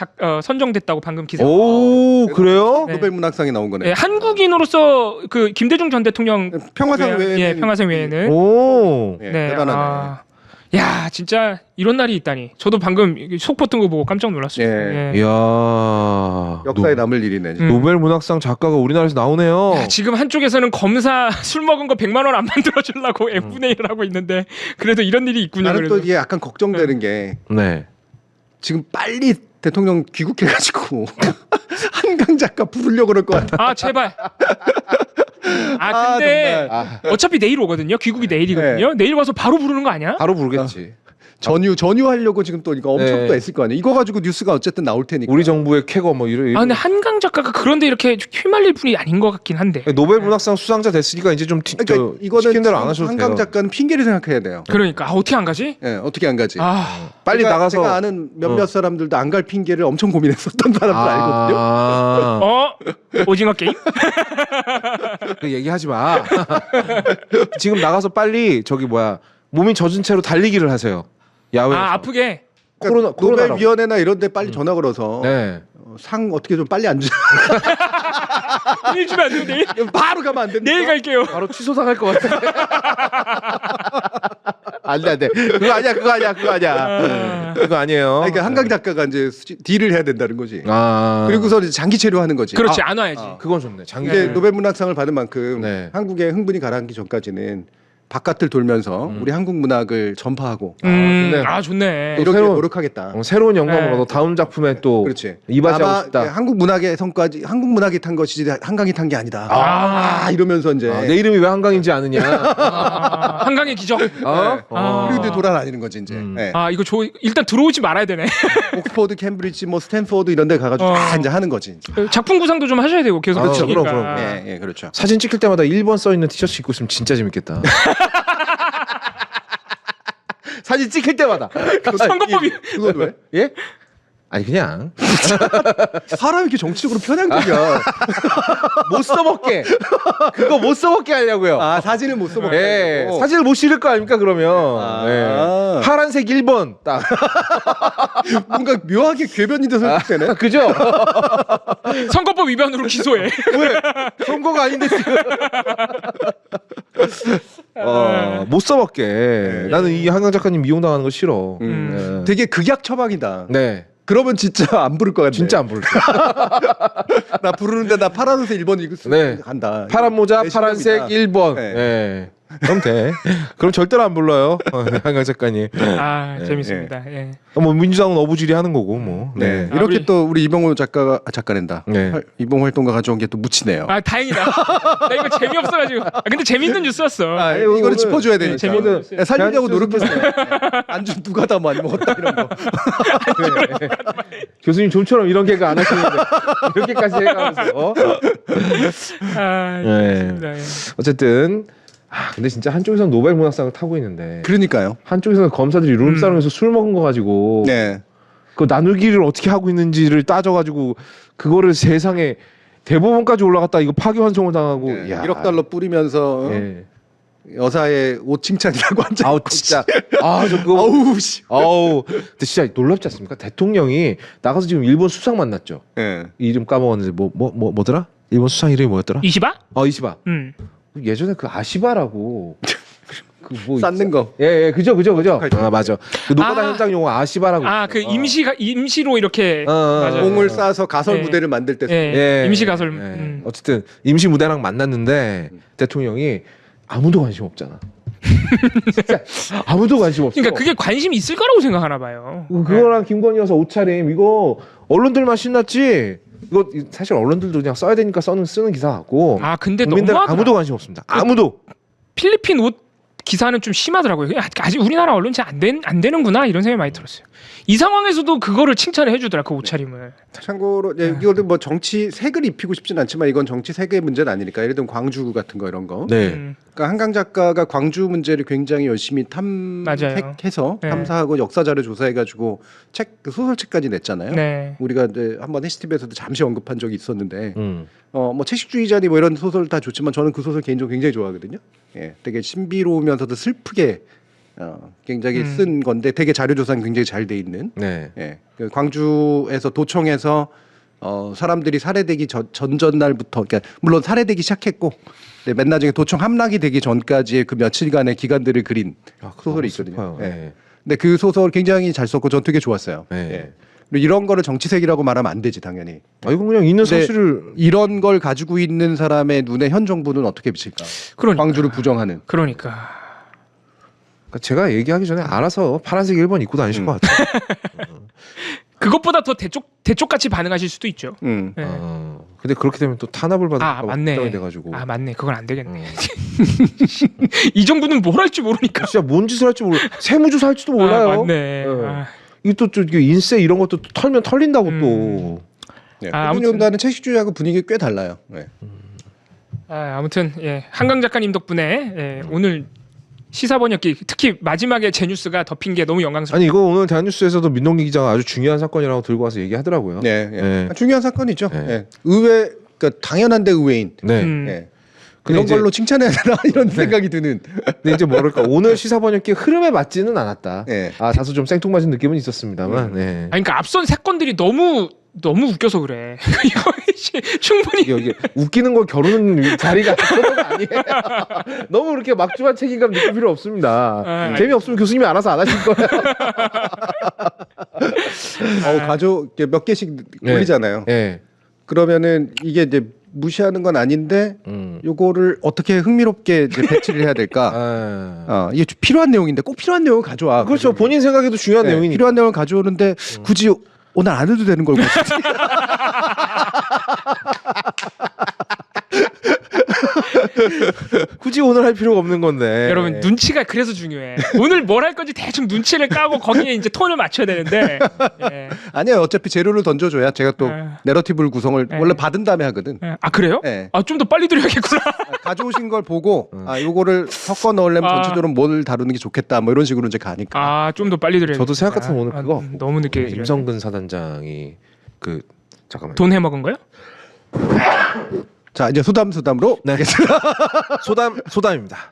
선정됐다고 방금 기사. 오 그래요? 네. 노벨 문학상에 나온 거네. 네, 한국인으로서 그 김대중 전 대통령 평화상 외에는 예, 평화상 외에는 오. 예, 네, 대단하네. 야, 진짜 이런 날이 있다니. 저도 방금 속보 뜬 거 보고 깜짝 놀랐어요. 예. 예. 이야. 역사에 남을 일이네. 노벨 문학상 작가가 우리나라에서 나오네요. 야, 지금 한쪽에서는 검사 술 먹은 거 100만 원 안 만들어 주려고 n분의 1을 하고 있는데 그래도 이런 일이 있군요. 나는 또 그래도. 이게 약간 걱정되는 게 네. 지금 빨리 대통령 귀국해가지고 한강 작가 부르려고 그럴 것 같아. 아, 제발. 근데 정말. 어차피 내일 오거든요. 귀국이 내일이거든요. 내일 와서 바로 부르는 거 아니야? 바로 부르겠지. 전유하려고 지금 또 이거 엄청 네. 또 애쓸 거 아니야. 이거 가지고 뉴스가 어쨌든 나올 테니까. 우리 정부의 쾌거 뭐 이런. 근데 한강 작가가 그런데 이렇게 휘말릴 분이 아닌 것 같긴 한데. 노벨 문학상 수상자 됐으니까 이제 좀 그러니까 이거는 시킨 대로 안 지금 하셔도 한강 돼요. 작가는 핑계를 생각해야 돼요. 그러니까 어떻게 안 가지? 예, 어떻게 안 가지? 빨리 나가서 제가 아는 몇몇 사람들도 안 갈 핑계를 엄청 고민했었던 사람들 알거든요. 오징어 게임? 그 얘기하지 마. 지금 나가서 빨리 저기 뭐야 몸이 젖은 채로 달리기를 하세요. 야외. 아프게. 그러니까 코로나라고. 노벨위원회나 이런 데 빨리 전화 걸어서 네. 상 어떻게 좀 빨리 안 주. 내일 주면 안 돼요, 내일? 바로 가면 안 된다. 내일 갈게요. 바로 취소당할 것 같아. 안돼. 그거 아니야. 그거 아니에요. 그러니까 한강 작가가 이제 딜을 해야 된다는 거지. 아. 그리고서 이제 장기 체류하는 거지. 그렇지, 안 와야지. 그건 좋네. 장기. 근데 노벨 문학상을 받은 만큼 네. 한국의 흥분이 가라앉기 전까지는 바깥을 돌면서 우리 한국 문학을 전파하고 좋네. 좋네. 이렇게 새로운- 노력하겠다. 새로운 영감을 네. 얻어 다음 작품에 또 그렇지. 이바지하고 아마 싶다. 한국 문학의 성까지 한국 문학이 탄 것이지 한강이 탄 게 아니다. 이러면서 이제 내 이름이 왜 한강인지 아느냐. 한강의 기적. 그리고 이제 돌아다니는 거지 이제. 네. 이거 일단 들어오지 말아야 되네. 옥스퍼드, 캠브리지, 뭐 스탠포드 이런 데 가가지고 다 이제 하는 거지. 이제. 작품 구상도 좀 하셔야 되고 계속 그렇죠. 그러니까. 그럼. 예, 그렇죠. 사진 찍힐 때마다 1번 써 있는 티셔츠 입고 있으면 진짜 재밌겠다. 사진 찍힐 때마다. 선거법이 그건 왜? 예? 아니 그냥 사람이 이렇게 정치적으로 편향적이야. 못 써먹게. 그거 못 써먹게 하려고요. 사진을 못 써먹고. 예, 사진을 못 실을 거 아닙니까 그러면. 예. 파란색 1번 딱. 뭔가 묘하게 궤변이 돼서 되네. 그죠? 선거법 위반으로 기소해. 왜? 선거가 아닌데 지금. 못 써먹게. 나는 이 한강 작가님 미용당하는 거 싫어. 예. 되게 극약 처방이다. 네. 그러면 진짜 안 부를 것 같네. 진짜 안 부를 거야. 나 부르는데 나 파란색 1번 이거 네. 간다. 파란 모자, 내 파란색 실력이다. 1번. 네. 예. 그럼 돼. 그럼 절대로 안 불러요. 한강 작가님. 재밌습니다. 예. 뭐 민주당은 어부지리 하는 거고 뭐. 네. 네. 이렇게 우리- 또 우리 이봉호 작가낸다. 네. 이봉호 활동가 가져온 게 또 묻히네요. 다행이다. 나 이거 재미없어가지고. 근데 재밌는 뉴스였어. 이거를 오늘- 짚어줘야 되니까. 재밌는 네, 살리려고 대한뉴스 노력했어요. 안주 누가 다 많이 먹었다 이런 거. 교수님 좀처럼 이런 개그 안 하시는데 이렇게까지 해가면서. 재밌습니다. 예. 어쨌든 근데 진짜 한쪽에서는 노벨 문학상을 타고 있는데 그러니까요. 한쪽에서는 검사들이 룸사롱에서 술 먹은 거 가지고 네. 그 나누기를 어떻게 하고 있는지를 따져가지고 그거를 세상에 대법원까지 올라갔다 이거 파기환송을 당하고. 네. 야. 1억 달러 뿌리면서 예. 여사의 옷 칭찬이라고 한 적. 아우 진짜 저 그거 아우 씨. 근데 진짜 놀랍지 않습니까? 대통령이 나가서 지금 일본 수상 만났죠. 예. 이름 까먹었는데 뭐더라? 일본 수상 이름이 뭐였더라? 이시바? 이시바. 예전에 그 아시바라고 뭐 쌓는 거. 예, 그죠. 맞아. 그 노가다 현장 용어 아시바라고. 그 임시로 이렇게 맞아요. 공을 싸서 가설 무대를 만들 때. 예, 임시 가설. 어쨌든 임시 무대랑 만났는데 대통령이 아무도 관심 없잖아. 진짜 아무도 관심 없어. 그러니까 그게 관심이 있을 거라고 생각하나 봐요. 그거랑 김건희 여사 옷차림 이거 언론들만 신났지. 이거 사실 언론들도 그냥 써야 되니까 쓰는 기사 같고. 근데 국민들 너무하더라. 아무도 관심 없습니다. 아무도. 필리핀 옷 기사는 좀 심하더라고요. 아직 우리나라 언론 잘 안 되는구나 이런 생각이 많이 들었어요. 이 상황에서도 그거를 칭찬을 해주더라 그 옷차림을. 참고로 이거는 뭐 정치 색을 입히고 싶진 않지만 이건 정치 색의 문제는 아니니까 예를 들면 광주 같은 거 이런 거. 네. 그러니까 한강 작가가 광주 문제를 굉장히 열심히 탐색해서 네. 탐사하고 역사 자료 조사해가지고 그 소설책까지 냈잖아요. 네. 우리가 이제 한번 해시티비에서도 잠시 언급한 적이 있었는데, 뭐 채식주의자니 뭐 이런 소설 다 좋지만 저는 그 소설 개인적으로 굉장히 좋아하거든요. 예, 되게 신비로우면서도 슬프게 굉장히 쓴 건데 되게 자료 조사는 굉장히 잘 돼 있는. 네. 예, 그 광주에서 도청에서 사람들이 살해되기 전날부터, 그러니까 물론 살해되기 시작했고, 네, 맨 나중에 도청 함락이 되기 전까지의 그 며칠간의 기간들을 그린 소설이 있거든요. 예. 근데 그 소설 굉장히 잘 썼고 전 되게 좋았어요. 네. 예. 그리고 이런 거를 정치색이라고 말하면 안 되지 당연히. 이건 그냥 있는 근데 사실을 이런 걸 가지고 있는 사람의 눈에 현 정부는 어떻게 비칠까? 그러니까. 광주를 부정하는. 그러니까. 제가 얘기하기 전에 알아서 파란색 1번 입고 다니실 것 같아요. 그것보다 더 대쪽같이 반응하실 수도 있죠. 네. 근데 그렇게 되면 또 탄압을 받을까 봐 맞네. 걱정이 돼가지고. 맞네. 그건 안 되겠네. 이 정부는 뭘 할지 모르니까. 진짜 뭔 짓을 할지 몰라. 세무조사 할지도 몰라요. 맞네. 이거 또 인세 이런 것도 털면 털린다고 또. 네, 아무튼 온다는 채식주의하고 분위기 꽤 달라요. 네. 아무튼 한강 작가님 덕분에 오늘 시사 번역기 특히 마지막에 제 뉴스가 덮인 게 너무 영광스럽습니다. 아니 이거 오늘 대한뉴스에서도 민동기 기자가 아주 중요한 사건이라고 들고 와서 얘기하더라고요. 네. 중요한 사건이죠. 네. 네. 그러니까 당연한데 의외인. 네. 네. 근데 그런 걸로 칭찬해야 되나 이런 생각이 드는. 근데 이제 뭐랄까 오늘 시사 번역기 흐름에 맞지는 않았다. 네. 다소 좀 생뚱맞은 느낌은 있었습니다만. 네. 그러니까 앞선 사건들이 너무 웃겨서 그래. 이거 충분히 여기 웃기는 걸 겨루는 자리가 아니에요. 너무 그렇게 막중한 책임감 느낄 필요 없습니다. 재미없으면 교수님이 알아서 안 하실 거예요. 가족 몇 개씩 올리잖아요. 네. 그러면은 이게 이제 무시하는 건 아닌데 요거를 어떻게 흥미롭게 이제 배치를 해야 될까? 이게 필요한 내용인데 꼭 필요한 내용을 가져와. 그렇죠. 본인 생각에도 중요한 내용이니까. 필요한 내용을 가져오는데 굳이 오늘 안 해도 되는 걸 굳이. 굳이 오늘 할 필요가 없는 건데. 여러분 눈치가 그래서 중요해. 오늘 뭘 할 건지 대충 눈치를 까고 거기에 이제 톤을 맞춰야 되는데. 아니에요. 어차피 재료를 던져줘야 제가 또 내러티브를 구성을 원래 받은 다음에 하거든. 그래요? 네. 좀 더 빨리 드려야겠구나. 가져오신 걸 보고 요거를 섞어 넣으려면 전체적으로 뭘 다루는 게 좋겠다. 뭐 이런 식으로 이제 가니까. 좀 더 빨리 드려야. 저도 생각 같으면 오늘 그거 너무 늦게 드려요. 임성근 사단장이 잠깐만. 돈 해먹은 거요? 자 이제 소담으로. 네. 소담입니다.